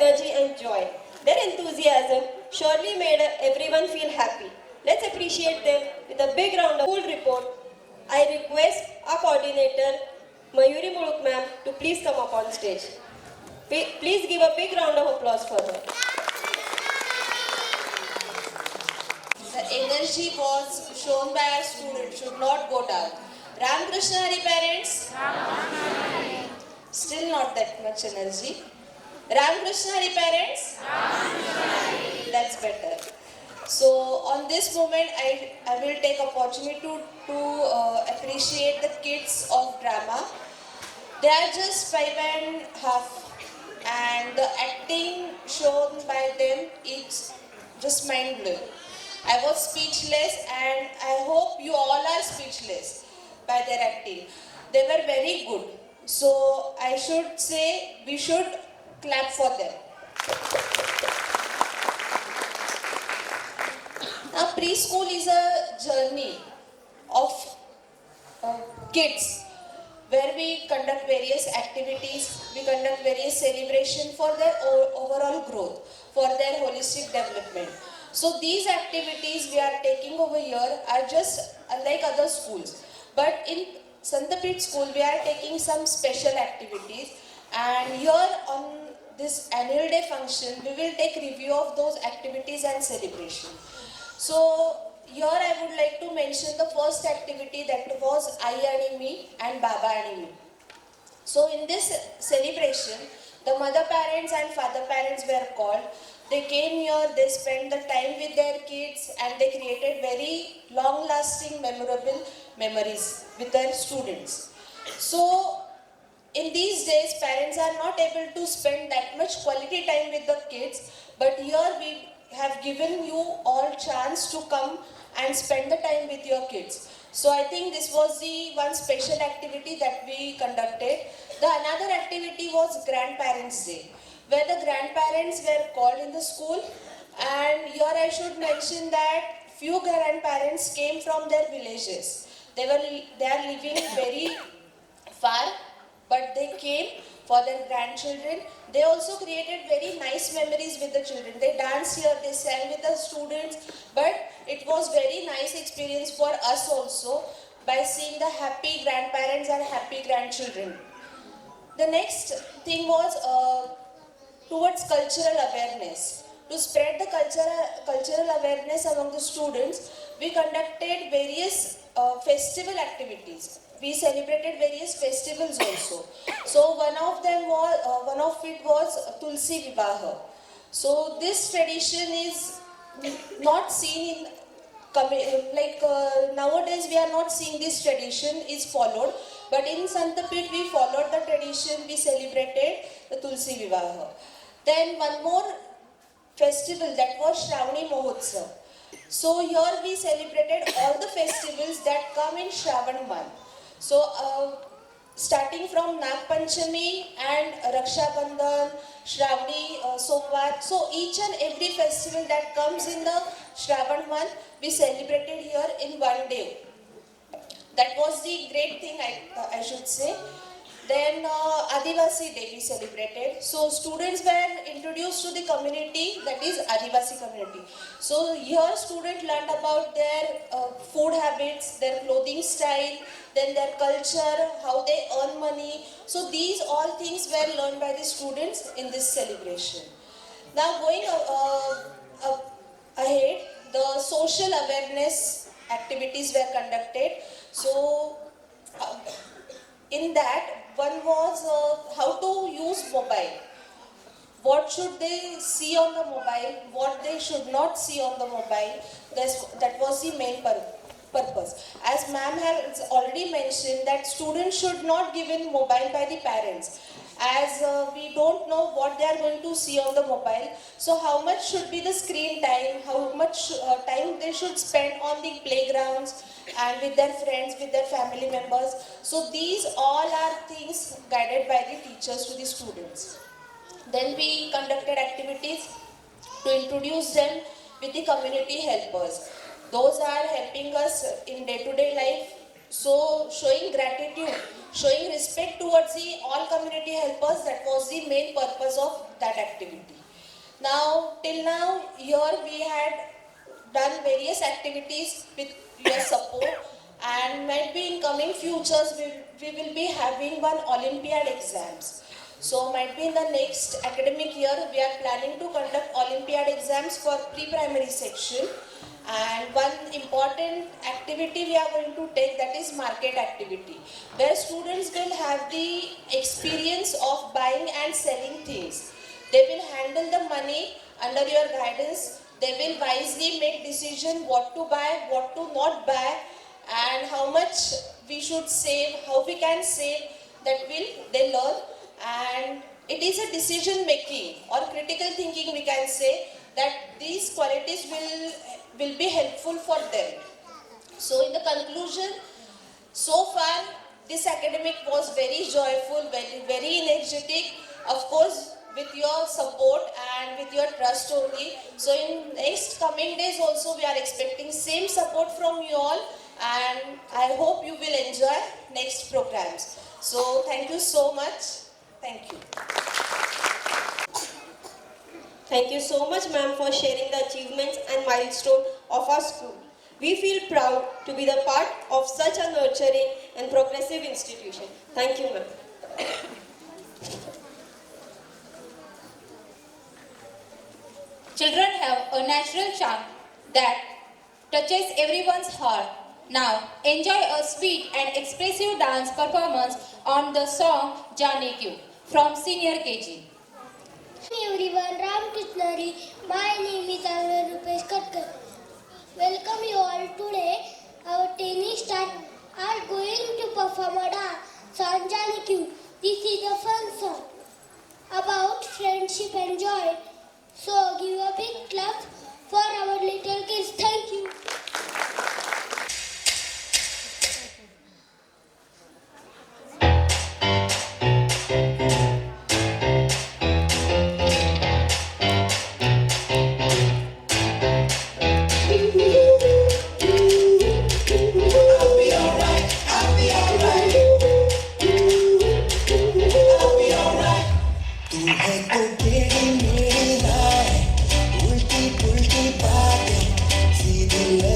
energy and joy. Their enthusiasm surely made everyone feel happy. Let's appreciate them with a big round of school report. I request our coordinator, Mayuri Muluk ma'am, to please come up on stage. Please give a big round of applause for her. The energy was shown by our students should not go down. Ram Krishna Hari parents? Still not that much energy. Ram Krishna Hari parents? That's better. So on this moment, I will take opportunity to appreciate the kids of drama. They are just 5.5 and the acting shown by them is just mind-blowing. I was speechless and I hope you all are speechless by their acting. They were very good. So I should say we should clap for them. Now preschool is a journey of kids where we conduct various activities, we conduct various celebration for their overall growth, for their holistic development. So these activities we are taking over here are just unlike other schools. But in Santapet school we are taking some special activities, and here on this annual day function we will take review of those activities and celebration. So here I would like to mention the first activity, that was I and Me and Baba and Me. So in this celebration, the mother parents and father parents were called. They came here, they spent the time with their kids and they created very long lasting memorable memories with their students. So in these days, parents are not able to spend that much quality time with the kids, but here we have given you all chance to come and spend the time with your kids. So I think this was the one special activity that we conducted. The another activity was Grandparents' Day, where the grandparents were called in the school, and here I should mention that few grandparents came from their villages. They are living very far, but they came for their grandchildren. They also created very nice memories with the children. They danced here, they sang with the students, but it was very nice experience for us also by seeing the happy grandparents and happy grandchildren. The next thing was towards cultural awareness. To spread the cultural awareness among the students, we conducted various festival activities. We celebrated various festivals also. So one of it was Tulsi Vivaha. So this tradition is not seen in nowadays we are not seeing this tradition is followed, but in Santapet we followed the tradition. We celebrated the Tulsi Vivaha. Then one more festival, that was Shravani Mahotsav. So here we celebrated all the festivals that come in Shravan month. So starting from Nag Panchami and Raksha Bandhan, Shravani, Somvar, so each and every festival that comes in the Shravan month, we celebrated here in one day. That was the great thing I should say. Then Adivasi Day we celebrated. So students were introduced to the community, that is Adivasi community. So here students learned about their food habits, their clothing style, then their culture, how they earn money. So these all things were learned by the students in this celebration. Now going ahead, the social awareness activities were conducted. So in that, one was how to use mobile. What should they see on the mobile, what they should not see on the mobile. That was the main purpose. As ma'am has already mentioned that students should not given mobile by the parents, as we don't know what they are going to see on the mobile. So how much should be the screen time, how much time they should spend on the playgrounds and with their friends, with their family members. So these all are things guided by the teachers to the students. Then we conducted activities to introduce them with the community helpers. Those are helping us in day-to-day life. So showing gratitude, showing respect towards the all community helpers, that was the main purpose of that activity. Now, till now, here we had done various activities with your support, and might be in coming futures we will be having one Olympiad exams. So might be in the next academic year we are planning to conduct Olympiad exams for pre-primary section, and one important activity we are going to take, that is market activity, where students will have the experience of buying and selling things. They will handle the money under your guidance. They will wisely make decision what to buy, what to not buy, and how much we should save, how we can save, that will they learn. And it is a decision making or critical thinking, we can say, that these qualities will be helpful for them. So in the conclusion, so far this academic was very joyful, very energetic, of course with your support and with your trust only. So in next coming days also we are expecting same support from you all, and I hope you will enjoy next programs. So thank you so much. Thank you. Thank you so much, ma'am, for sharing the achievements and milestones of our school. We feel proud to be the part of such a nurturing and progressive institution. Thank you, ma'am. Children have a natural charm that touches everyone's heart. Now, enjoy a sweet and expressive dance performance on the song Jaane Kyu from Senior KG. Hi everyone, Ram Krishnari. My name is Anwar Rupesh Katkar. Welcome you all today. Our tennis staff are going to perform a dance on Jaane Kyu. This is a fun song about friendship and joy. So give a big clap for our little kids. Thank you. तू है तो तेरी मेरी राह, उल्टी पुल्टी बातें सीधी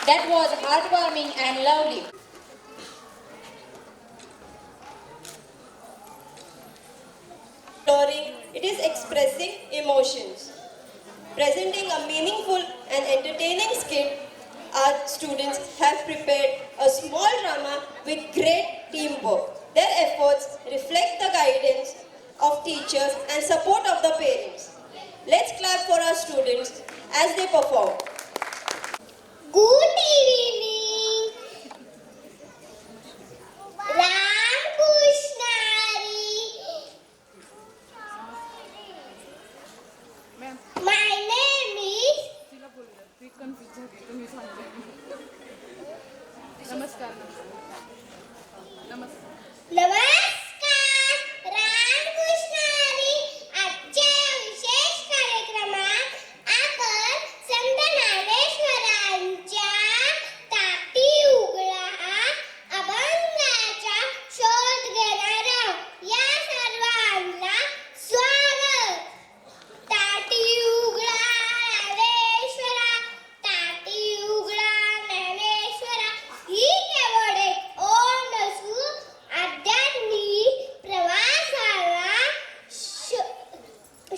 That was heartwarming and lovely. Exploring, it is expressing emotions. Presenting a meaningful and entertaining skit, our students have prepared a small drama with great teamwork. Their efforts reflect the guidance of teachers and support of the parents. Let's clap for our students as they perform. Good evening. Ram Kushnari. My name is नमस्कार. रामकृष्णारी. आजच्या विशेष कार्यक्रमात आपण संत ज्ञानेश्वरांच्या ताटी उघडा अभंगाचा शोध घेणार आहोत. या सर्वांना स्वागत. ताटी उघडा ज्ञानेश्वरा, ताटी उघडा ज्ञानेश्वरा, ही केवळ एक ओढ नसून आध्यात्मिक प्रवासाला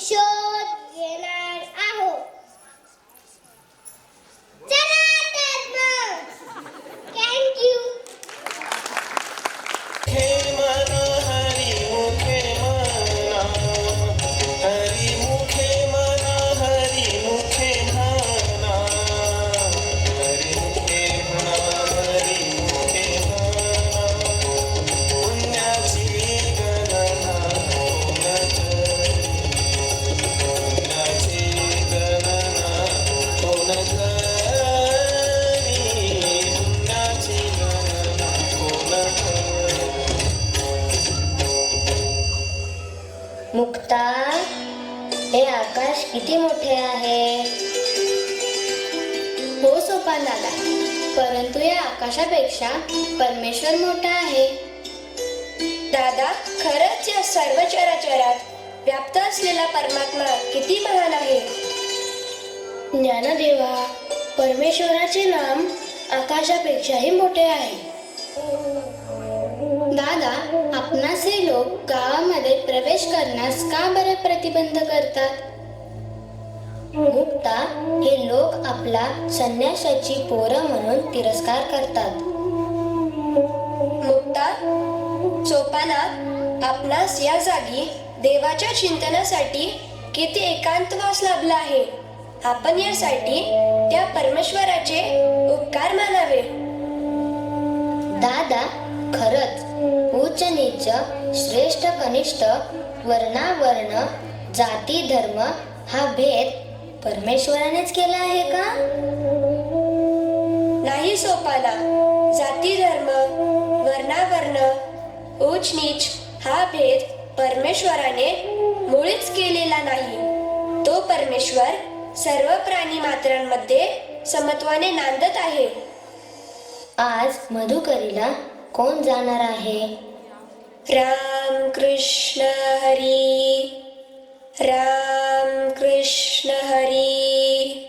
शोध घेणार आहोत. चला तर मग. थँक्यू. मुखे मना हरि मुखे मना, हरि मुखे मना, हरि मुखे मना, हरि मुखे मना, हरि मुखे मना. पुण्याची गणना कोण करी, पुण्याची गणना कोण करी, पुण्याची गणना कोण करी. मुक्ता, हे आकाश किती मोठे आहे. हो सोपान दादा, परंतु या आकाशापेक्षा परमेश्वर मोठा आहे. दादा, खरंच या सर्व चराचरात व्याप्त असलेला परमात्मा किती महान आहे. ज्ञानदेवा, परमेश्वराचे नाम आकाशापेक्षाही मोठे आहे. दादा, आपणास हे लोक गावामध्ये प्रवेश करण्यास का बरे प्रतिबंध करतात. मुक्ता, हे लोक आपला संन्यासाची पोरं म्हणून तिरस्कार करतात. मुक्ता, सोपाना, आपणास या जागी देवाच्या चिंतनासाठी किती एकांतवास लाभला आहे. आपण यासाठी त्या परमेश्वराचे उपकार मानावे. दादा, खरंच उच्च नीच, श्रेष्ठ कनिष्ठ, वर्णावर्ण, जाती धर्म हा भेद परमेश्वरानेच केला आहे का. नाही सोपाना, जाती धर्म, वर्णावर्ण, उच्च नीच हा भेद परमेश्वराने मुळीच केलेला नाही. तो परमेश्वर सर्व प्राणी मात्रांमध्ये समत्वाने नांदत आहे. आज मधुकरीला कोण जाणार आहे. राम कृष्ण हरी, राम कृष्ण हरी.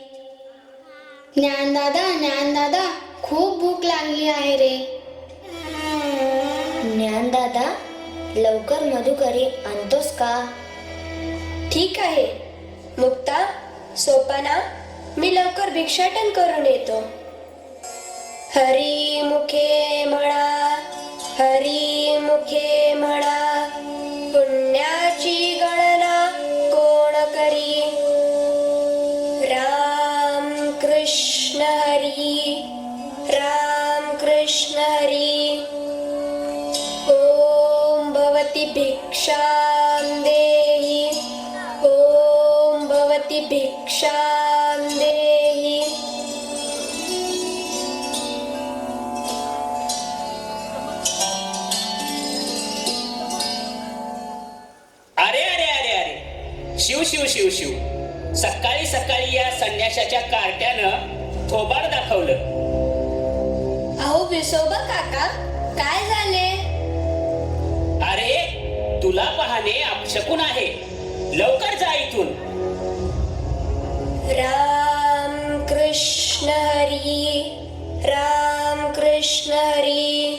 ज्ञानदादा, ज्ञानदादा, खूप भूक लागली आहे रे. ज्ञानदादा, लवकर मधुकरी आणतोस का. ठीक आहे. मुक्ता, सोपाना, मी लवकर भिक्षाटन करून येतो. हरी मुखे म्हणा, हरी मुखे म्हणा, पुण्याची गणना कोण करी. राम कृष्ण हरी, राम कृष्ण हरी. ओम भवती भिक्षां देहि, ओम भवती भिक्षां देहि. अरे अरे अरे अरे, शिव शिव शिव शिव. सकाळी सकाळी या संन्याशाच्या कार्ट्यानं थोबाड दाखवलं. अहो विसोबा काका, काय झाले. अरे, तुला पाहणे अपशकुन आहे. लवकर जा इथून. राम कृष्ण हरी, राम कृष्ण हरी,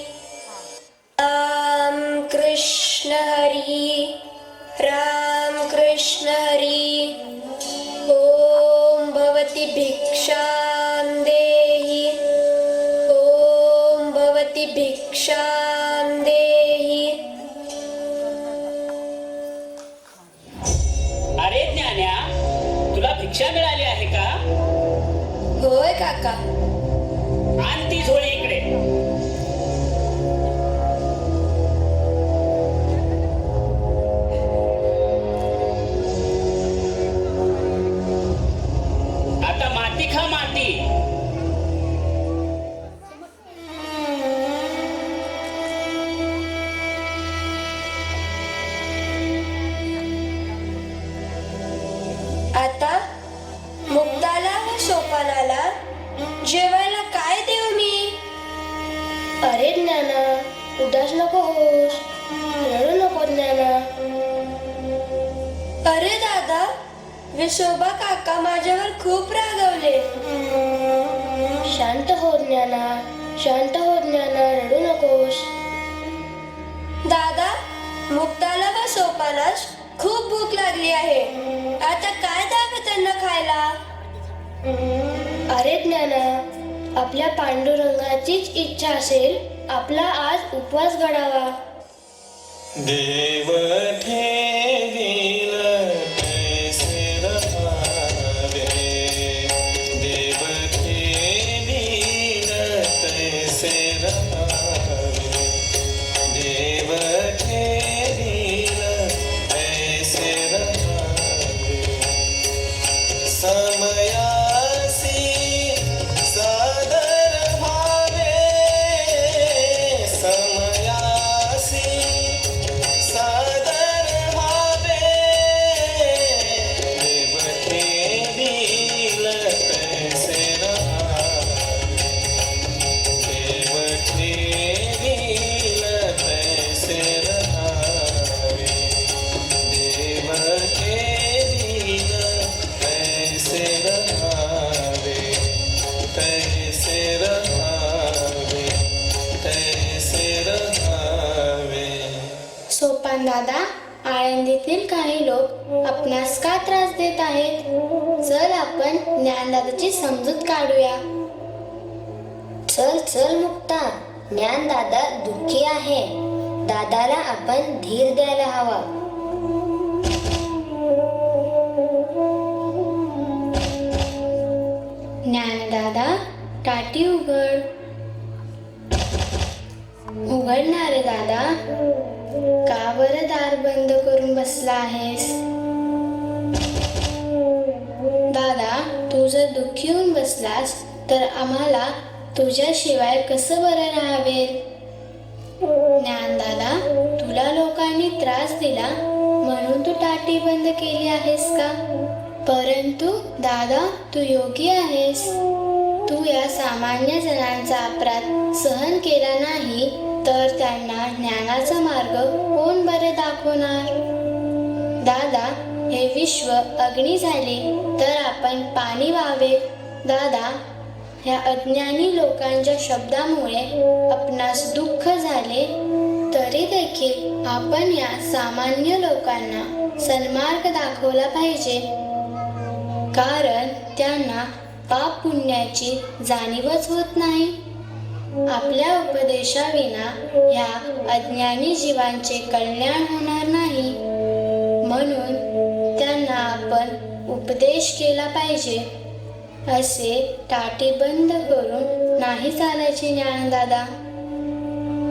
राम कृष्ण हरी, राम कृष्ण हरी. ओम भवती भिक्षां देहि, ओम भवती भिक्षां देहि. अरे ज्ञान्या, तुला भिक्षा मिळाली आहे का? होय काका. आण ती झोळी इकडे. आता माती खा, माती. आता मुक्ताला व सोपानाला जेवायला काय देऊ मी? अरे ज्ञाना, उदास नको होस, रडू नको ज्ञाना. अरे दादा, विसोबा काका माझ्यावर खूप रागावले. शांत हो ज्ञाना, शांत हो ज्ञाना, रडू नकोस. दादा, मुक्ताला व सोपानास खूप भूक लागली आहे. आता काय द्यावं त्यांना खायला? अरे ज्ञाना, आपल्या पांडुरंगाचीच इच्छा असेल आपला आज उपवास घडावा. देव ठेवील तैसे रहावे, देव ठेवील तैसे रहावे, देव ठेवील तैसे रहावे. समयासी सादर भावे, समयासी सादर भावे, देव ठेवील तैसे रहावे, देव ठेवील तैसे रहावे, देव ठेवील तैसे रहावे, तैसे रहावे, तैसे रहावे. सोपान दादा, आळंदीतील काही लोक आपणास का त्रास देत आहेत? चल आपण ज्ञानदादाची समजूत काढूया. चल चल मुक्ता, ज्ञानदादा दुःखी आहे. दादाला आपण धीर द्यायला हवा. ज्ञानदादा, टाटी उघड. उघडणार दादा. का बरं दार बंद करून बसला आहेस? दादा, तू जर दुःखी होऊन बसलास तर आम्हाला तुझ्याशिवाय कसं बरं राहावेल? ज्ञानदादा, तुला लोकांनी त्रास दिला म्हणून तू टाटी बंद केली आहेस का? परंतु दादा, तू योगी आहेस. तू या सामान्य जणांचा अपराध सहन केला नाही तर त्यांना ज्ञानाचा मार्ग कोण बरे दाखवणार? दादा, हे विश्व अग्नी झाले तर आपण पाणी व्हावे. दादा, ह्या अज्ञानी लोकांच्या शब्दामुळे आपणास दुःख झाले तरी देखील आपण या सामान्य लोकांना सन्मार्ग दाखवला पाहिजे, कारण त्यांना पाप पुण्याची जाणीवच होत नाही. आपल्या उपदेशाविना ह्या अज्ञानी जीवांचे कल्याण होणार नाही. म्हणून त्यांना आपण उपदेश केला पाहिजे. असे टाटी बंद करून नाही चालायचे ज्ञानदादा.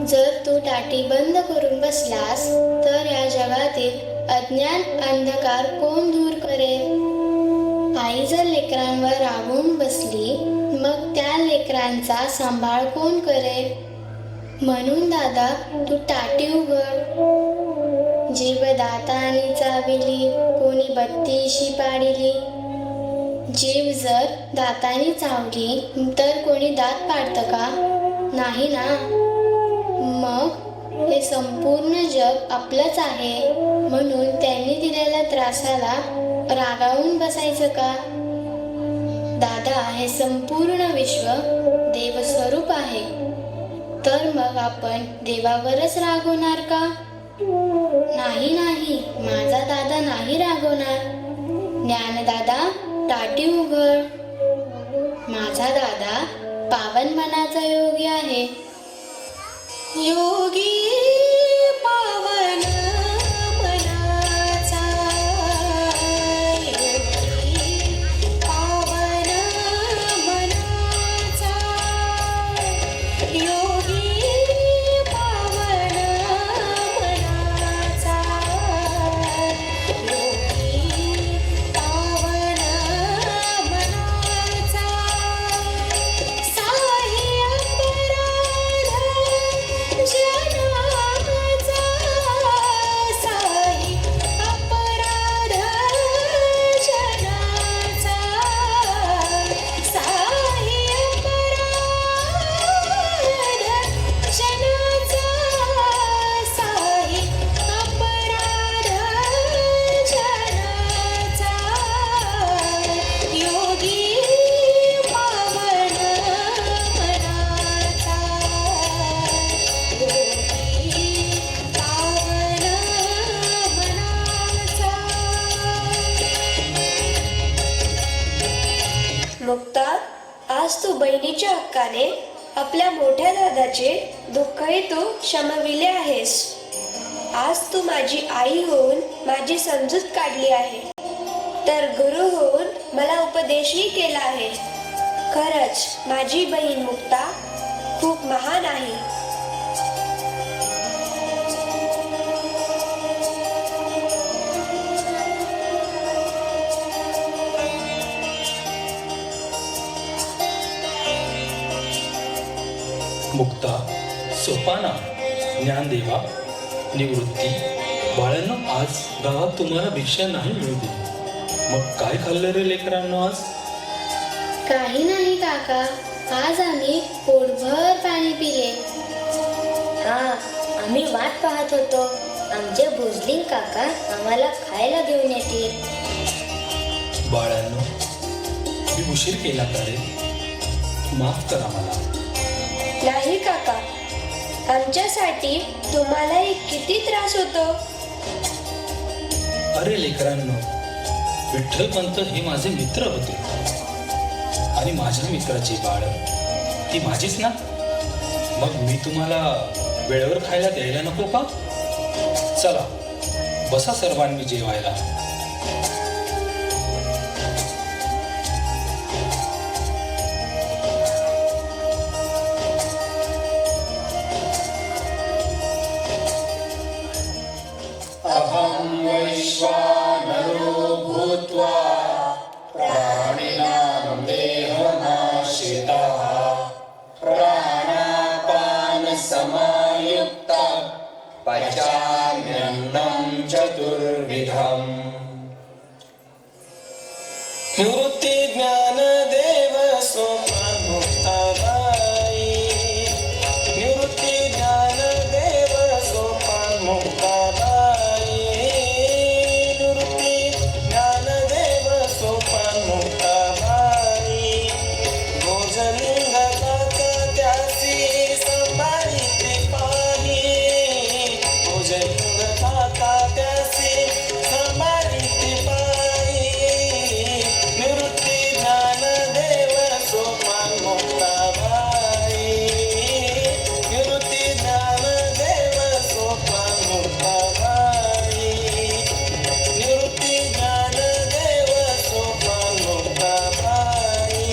जर तू टाटी बंद करून बसलास तर या जगातील अज्ञान अंधकार कोण दूर करेल? आई जर लेकरांवर रागून बसली मग त्या लेकरांचा सांभाळ कोण करेल? म्हणून दादा, तू टाटी उघड. जीव दातानी चाविली, कोणी बत्तीशी पाडिली. जीव जर दातानी चावली तर कोणी दात पाडतं का? नाही ना. मग हे संपूर्ण जग आपलंच आहे म्हणून त्यांनी दिलेल्या त्रासाला रागावून बसायचं का? दादा हे संपूर्ण विश्व देवस्वरूप आहे, तर मग आपण देवावरच रागवणार का? नाही नाही, माझा दादा नाही रागवणार. ज्ञानदादा, टाटी उघड. माझा दादा पावन मनाचा योगी आहे. योगी पावन मनाचा, योगी पावन मनाचा, योगी पावन मनाचा, योगी पावन मनाचा. साई अपराध जनाचा, साई अपराध जनाचा, साई अपराध जनाचा, साई अपराध जनाचा. योगी पावन मनाचा, योगी पावन मनाचा. मुक्ता, आज तू बहिणीच्या हक्काने आपल्या मोठ्या दादाचे दुःखही तू शमविले आहेस. आज तू माझी आई होऊन माझी समजूत काढली आहे, तर गुरु होऊन मला उपदेशही केला आहे. खरंच माझी बहीण मुक्ता खूप महान आहे. मुक्ता, सोपाना, ज्ञानदेवा, निवृत्ती. बाळांनो, आज गावात तुम्हाला भिक्षा नाही मिळते. मग काय खाल्लं रे लेकरांनो आज? काही नाही काका, आज आम्ही पोटभर पाणी पिले. हा, आम्ही वाट पाहत होतो. आमचे भुजलिंग काका आम्हाला खायला घेऊन येतील. बाळांनो, मी उशीर केला का रे? माफ करा मला. नाही काका, आमच्यासाठी तुम्हालाही किती त्रास होतो. अरे लेकरांनो, विठ्ठलपंत हे माझे मित्र होते आणि माझ्या मित्राची बाळ ती माझीच ना. मग मी तुम्हाला वेळेवर खायला द्यायला नको का? चला बसा सर्वांनी जेवायला. अहं वैश्वानरो भूत्वा प्राणिनां देहमाश्रितः प्राणापानसमायुक्तः पचाम्यन्नं चतुर्विधम्. निवृत्ती ज्ञान देव सोपान मुक्ताबाई. निवृत्ती ज्ञान देव सोपान मुक्ताबाई. निवृत्ती ज्ञान देव सोपान मुक्ताबाई. भोजलिंग काका त्यासी संभाळीते पाही. भोजलिंग काका त्यासी संभाळीते पाही. निवृत्ती ज्ञान देव सोपान मुक्ताबाई. निवृत्ती ज्ञान देव सोपान मुक्ताबाई. निवृत्ती ज्ञान देव Sopan Muktabai.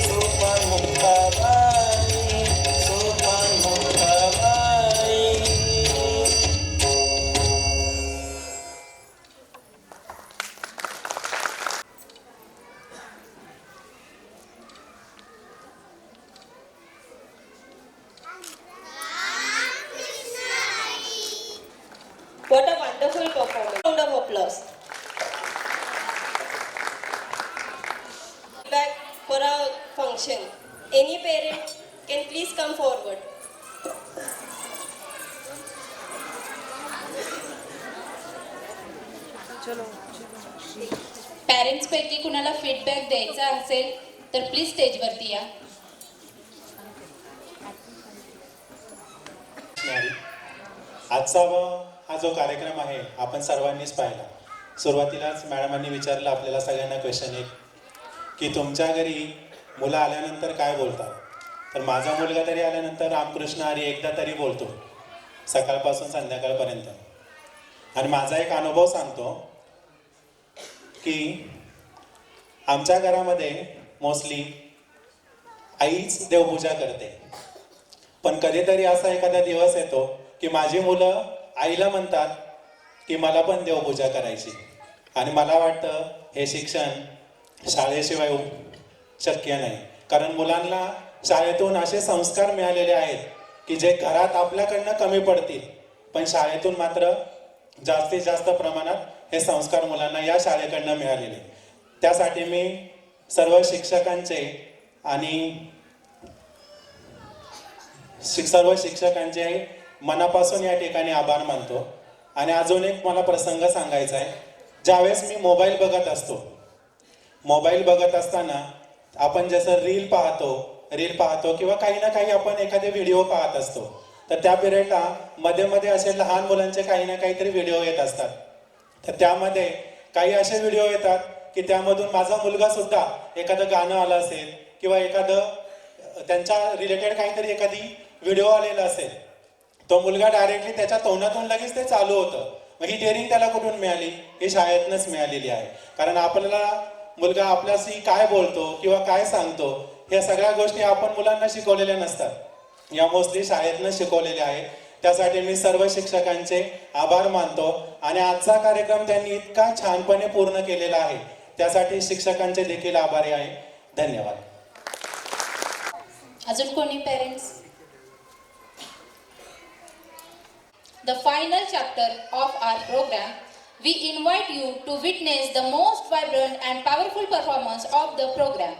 Sopan Muktabai. Sopan Muktabai. What a wonderful performance. Round of applause. Back for our function. Any parent can please come forward. Parents पैकी कुणाला फीडबॅक द्यायचा असेल तर प्लीज स्टेजवरती या. आजचा हा जो कार्यक्रम आहे आपण सर्वांनीच पाहिला. सुरुवातीलाच मॅडमांनी विचारलं आपल्याला सगळ्यांना क्वेश्चन एक की तुमच्या घरी मुलं आल्यानंतर काय बोलतात. तर माझा मुलगा तरी आल्यानंतर रामकृष्ण हरी एकदा तरी बोलतो सकाळपासून संध्याकाळपर्यंत. आणि माझा एक अनुभव सांगतो की आमच्या घरामध्ये मोस्टली आईच देवपूजा करते. पण कधीतरी असा एखादा दिवस येतो की माझी मुलं आईला म्हणतात की मला पण देवपूजा करायची. आणि मला वाटतं हे शिक्षण शाळेशिवाय शक्य नाही. कारण मुलांना शाळेतून असे संस्कार मिळालेले आहेत की जे घरात आपल्याकडनं कमी पडतील, पण शाळेतून मात्र जास्तीत जास्त प्रमाणात हे संस्कार मुलांना या शाळेकडनं मिळालेले. त्यासाठी मी सर्व शिक्षकांचे आणि सर्व शिक्षकांचे मनापासून या ठिकाणी आभार मानतो. आणि अजून एक मला प्रसंग सांगायचा आहे. ज्यावेळेस मी मोबाईल बघत असताना आपण जसं रील पाहतो किंवा काही ना काही आपण एखादे व्हिडिओ पाहत असतो, तर त्या पिरियडला मध्ये मध्ये असे लहान मुलांचे काही ना काहीतरी व्हिडिओ येत असतात. तर त्यामध्ये काही असे व्हिडिओ येतात की त्यामधून माझा मुलगा सुद्धा एखादं गाणं आलं असेल किंवा एखादं त्यांच्या रिलेटेड काहीतरी एखादी व्हिडिओ आलेला असेल, तो मुलगा डायरेक्टली त्याच्या तोंडातून लगेच ते चालू होतं. मग ही डेअरिंग त्याला कुठून मिळाली? ही शाळेतनंच मिळालेली आहे. कारण आपल्याला मुलगा आपल्याशी काय बोलतो किंवा काय सांगतो ह्या सगळ्या गोष्टी आपण मुलांना शिकवलेल्या नसतात, या मोस्टली शाळेतनं शिकवलेल्या आहेत. त्यासाठी मी सर्व शिक्षकांचे आभार मानतो. आणि आजचा कार्यक्रम त्यांनी इतका छानपणे पूर्ण केलेला आहे त्यासाठी शिक्षकांचे देखील आभारी आहे. धन्यवाद. अजून कोणी parents? The final chapter of our program, we invite you to witness the most vibrant and powerful performance of the program.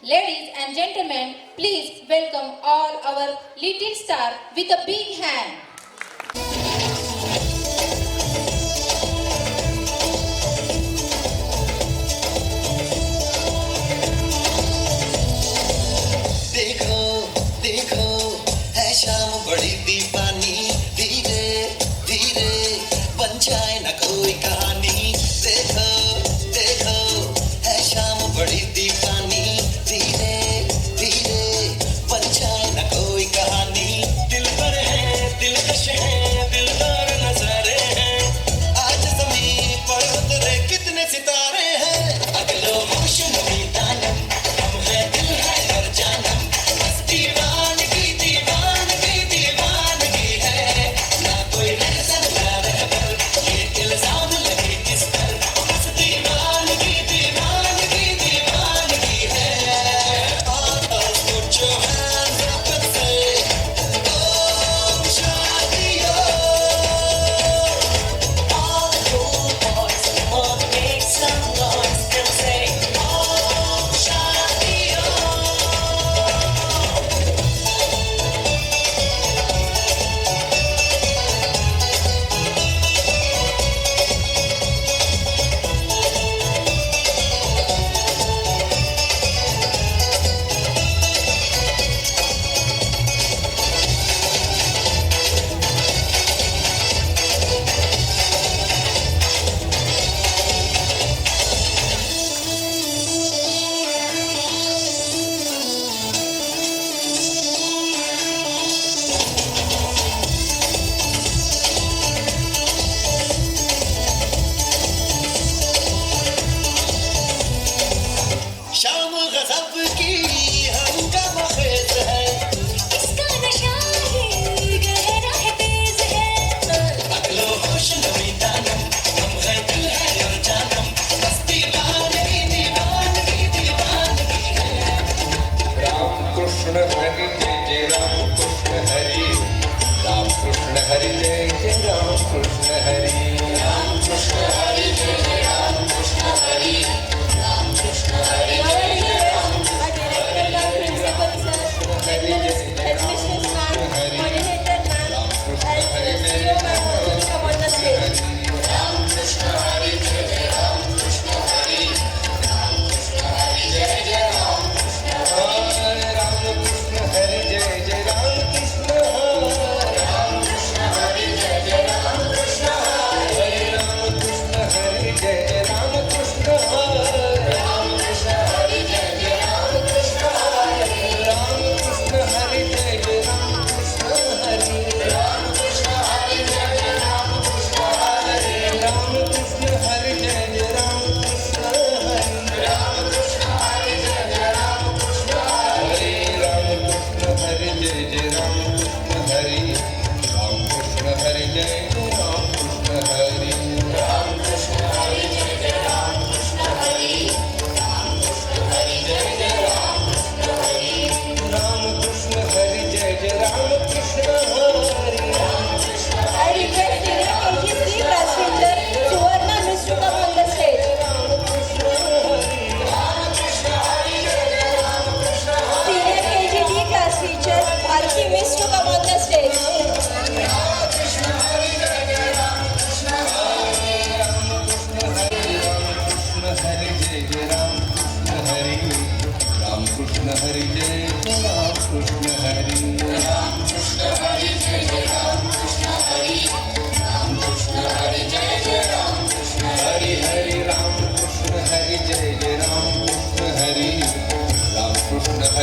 Ladies and gentlemen, please welcome all our little star with a big hand. देखो देखो है शाम बड़ी दीवानी, धीरे धीरे बन जाए न कोई कहानी. देखो देखो है शाम बड़ी दीवानी, धीरे धीरे बन जाए न कोई कहानी. दिल पर है दिलकश है दिलदार नजारे हैं, आज ज़मीं पर उतरे कितने सितारे हैं. अगलो होश नबी दानम, हम है दिल है हर जानम, बस दीवानगी दीवानगी दीवानगी है. ना कोई रहसन ना रहबर, ये इल्जाम लगे किस पर, बस दीवानगी दीवानगी दीवानगी है. Put your hands up and say, oh शादियों. All you boys wanna make some noise and say, oh शादियों. शाम गज़ब की हंगामा खेज है, इसका नशा ही गहरा है तेज है. अगलो होश नबी दानम, हम है दिल है और जानम, बस दीवानगी दीवानगी दीवानगी है. राम कृष्ण हरि जय जय राम कृष्ण हरि, राम कृष्ण हरि जय जय राम कृष्ण हरि, राम कृष्ण हरि जय जय राम कृष्ण हरि, राम कृष्ण हरि जय जय राम राम कृष्ण हरि जय जय राम कृष्ण हरि,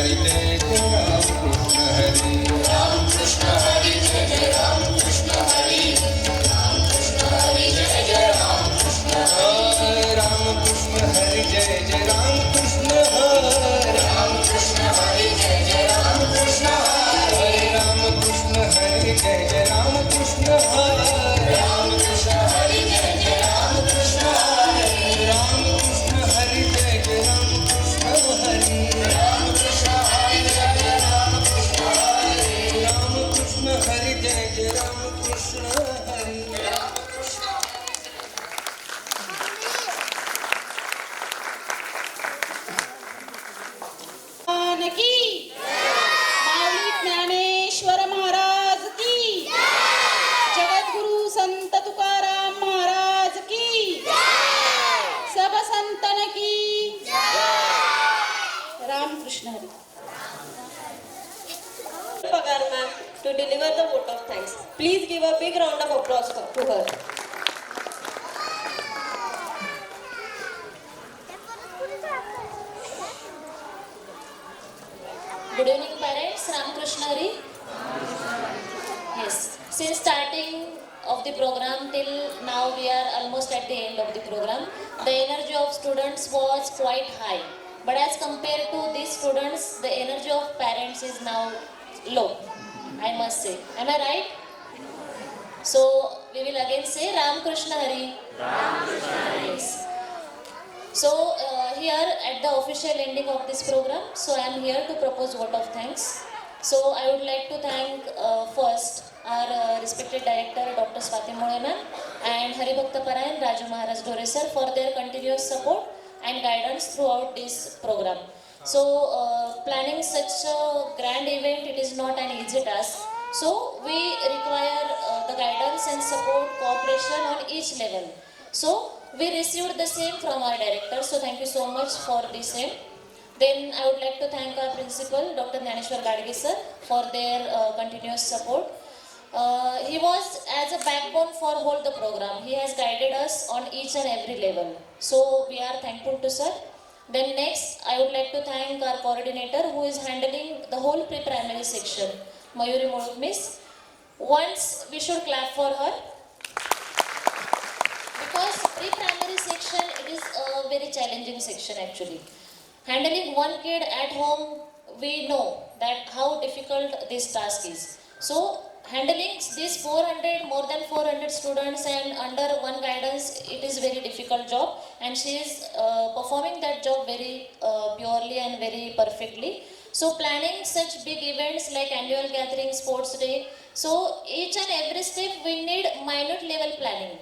हरी जय जय राम कृष्ण हरी राम कृष्ण हरी जय जय राम कृष्ण हरी राम कृष्ण हरी जय जय राम कृष्ण हरी राम कृष्ण हरी जय जय राम कृष्ण हरी राम कृष्ण हरी जय जय राम कृष्ण हरी राम कृष्ण हरी जय जय राम कृष्ण हरी राम कृष्ण हरी जय जय राम कृष्ण हरी राम कृष्ण हरी जय जय राम कृष्ण हरी राम कृष्ण हरी जय जय राम कृष्ण हरी राम कृष्ण हरी जय जय राम कृष्ण हरी राम कृष्ण की माऊली ज्ञानेश्वर महाराज की जगद्गुरु संत तुकाराम महाराज की सब संतन की Ramakrishna Hari. Pagar ma'am to deliver the vote of thanks. Please give a big round of applause to her. Good evening, parents. Ramakrishna Hari. Yes. Since starting of the program till now, we are almost at the end of the program. The energy of students was quite high. But as compared to these students, the energy of parents is now low, I must say. Am I right? So, we will again say Ram Krishna Hari. Ram Krishna Hari. Yes. So, here at the official ending of this program, so I am here to propose vote of thanks. So, I would like to thank first our respected director Dr. Swati Mole ma'am and Haribhakta Parayan Raju Maharaj Dore sir for their continuous support and guidance throughout this program. So, planning such a grand event, it is not an easy task. So, we require the guidance and support, cooperation on each level. So, we received the same from our director, so thank you so much for the same. Then I would like to thank our principal, Dr. Dnyaneshwar Gadge sir, for their continuous support. He was as a backbone for whole the program. He has guided us on each and every level. So we are thankful to sir. Then next, I would like to thank our coordinator who is handling the whole pre-primary section, Mayuri Moluk Miss. Once we should clap for her. Because pre-primary section, it is a very challenging section actually. Handling one kid at home, we know that how difficult this task is. So, handling these more than 400 students and under one guidance, it is very difficult job, and she is performing that job very purely and very perfectly. So, planning such big events like annual gathering, sports day, so each and every step we need minute level planning.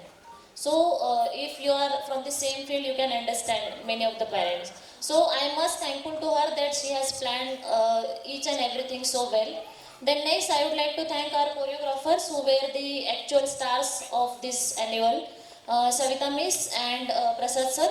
So, if you are from the same field, you can understand many of the parents. So, I must thankful to her that she has planned each and everything so well. Then next, I would like to thank our choreographers who were the actual stars of this annual, Savita Miss and Prasad sir,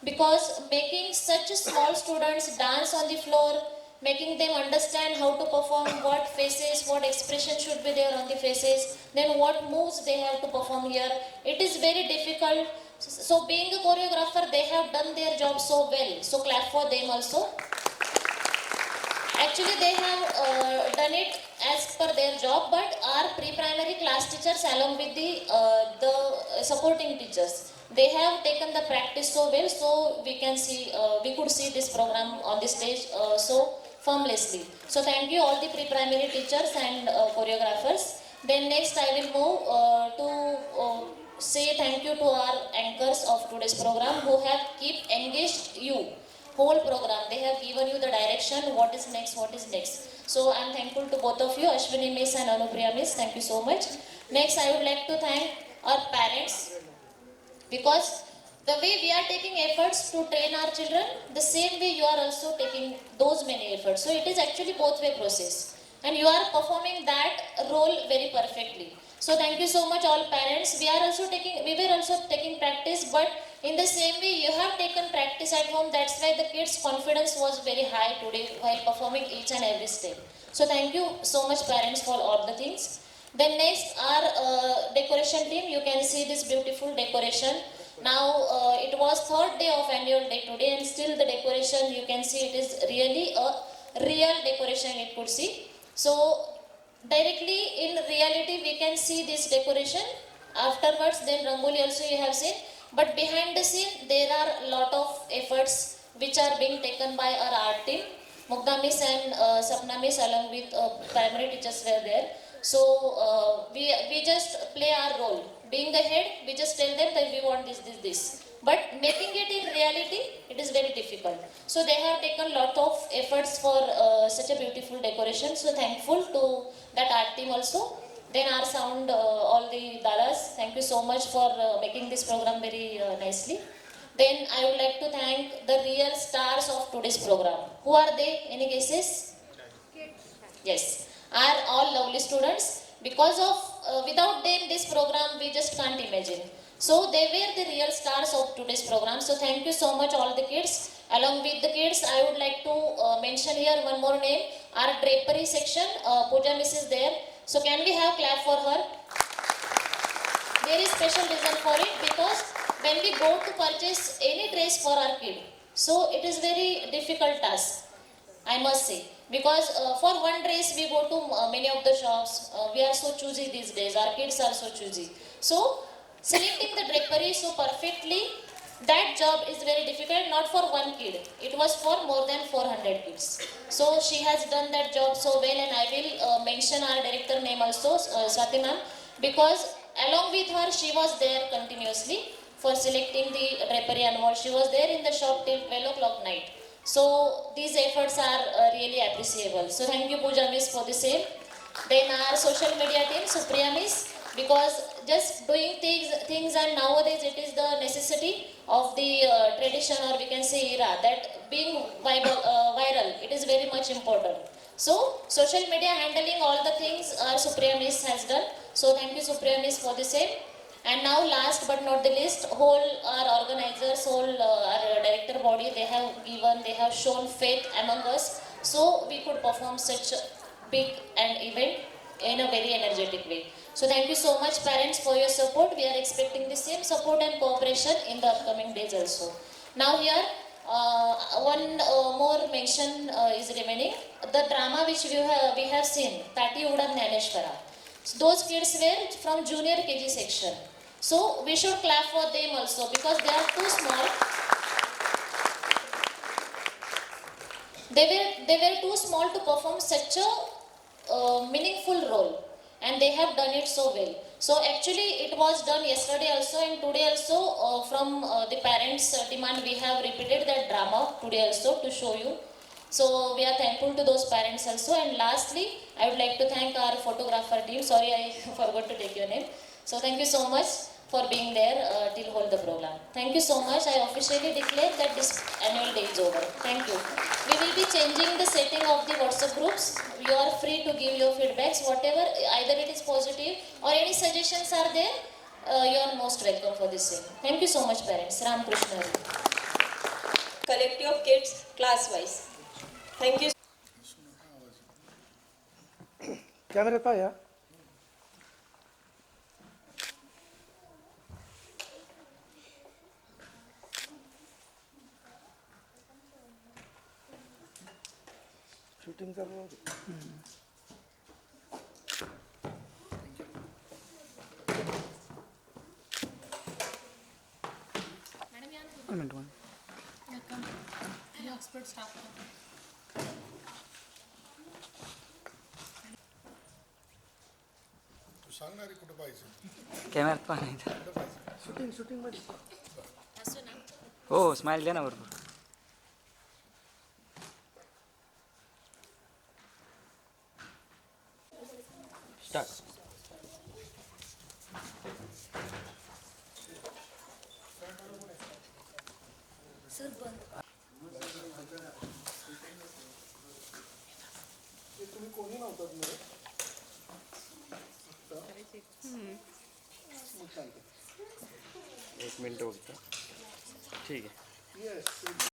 because making such small students dance on the floor, making them understand how to perform, what faces, what expression should be there on the faces, then what moves they have to perform here. It is very difficult. So being a choreographer, they have done their job so well. So clap for them also. Actually, they have done it as per their job, but our pre-primary class teachers along with the supporting teachers, they have taken the practice so well, so we can see, we could see this program on the stage so formlessly. So thank you all the pre-primary teachers and choreographers. Then next I will move to say thank you to our anchors of today's program who have keep engaged you whole program. They have given you the direction, what is next. So I am thankful to both of you, Ashwini Miss and Anupriya Miss. Thank you so much. Next I would like to thank our parents, because the way we are taking efforts to train our children, the same way you are also taking those many efforts. So it is actually both way process, and you are performing that role very perfectly. So thank you so much all parents. We were also taking practice, but in the same way you have taken practice at home. That's why the kids' confidence was very high today while performing each and every step. So thank you so much parents for all the things. Then next our decoration team. You can see this beautiful decoration. Now it was third day of annual day today, and still the decoration, you can see it is really a real decoration it could see. So directly in reality we can see this decoration. Afterwards then Rangoli also you have seen. But behind the scene there are a lot of efforts which are being taken by our art team. Mugdha Miss and Sapna Miss along with primary teachers were there. So we just play our role. Being the head, we just tell them that we want this. But making it in reality, it is very difficult. So they have taken lot of efforts for such a beautiful decoration. So thankful to that art team also. Then our sound, all the dadas, thank you so much for making this program very nicely. Then I would like to thank the real stars of today's program. Who are they? Any guesses? Yes, are all lovely students. Because of without them this program we just can't imagine. So they were the real stars of today's program. So thank you so much all the kids. Along with the kids, I would like to mention here one more name. Our drapery section, Pooja Miss is there. So can we have clap for her? There is special reason for it because when we go to purchase any dress for our kid, so it is very difficult task, I must say. Because for one dress we go to many of the shops. We are so choosy these days. Our kids are so choosy. So selecting the drapery so perfectly, that job is very difficult. Not for one kid. It was for more than 400 kids. So she has done that job so well, and I will mention our director name also, Swati ma'am, because along with her she was there continuously for selecting the drapery and all. She was there in the shop till 12 o'clock night. So these efforts are really appreciable. So thank you Pooja Miss for the same. Then our social media team, Supriya Miss, because just doing things and nowadays it is the necessity of the tradition, or we can say era, that being viral, it is very much important. So social media handling all the things our Supriya Miss has done. So thank you Supriya Miss for the same. And now last but not the least, whole our organizers, whole our director body, they have shown faith among us, so we could perform such a big an event in a very energetic way. So thank you so much parents for your support. We are expecting the same support and cooperation in the upcoming days also. Now here one more mention is remaining. The drama which we have seen, Tati Uda Jnaneshwara. So those kids were from junior KG section. So we should clap for them also because they are too small. They were too small to perform such a meaningful role, and they have done it so well. So actually it was done yesterday also, and today also from the parents' demand we have repeated that drama today also to show you. So we are thankful to those parents also. And lastly, I would like to thank our photographer team. Sorry, I forgot to take your name. So thank you so much for being there till whole the program. Thank you so much. I officially declare that this annual day is over. Thank you. We will be changing the setting of the WhatsApp groups. You are free to give your feedbacks, whatever, either it is positive or any suggestions are there. You are most welcome for this same. Thank you so much parents. Ram Krishna. Collective of kids, class wise. Thank you. कॅमेऱ्यात पाया shooting चालू सांगणारी कुठं पाहिजे कॅमेऱ्यात पाहा shooting मध्ये हो स्माइल द्या ना बरोबर स्टार्ट सर बंद तुम्ही कोणी नव्हतात एक मिनट बघतो ठीक आहे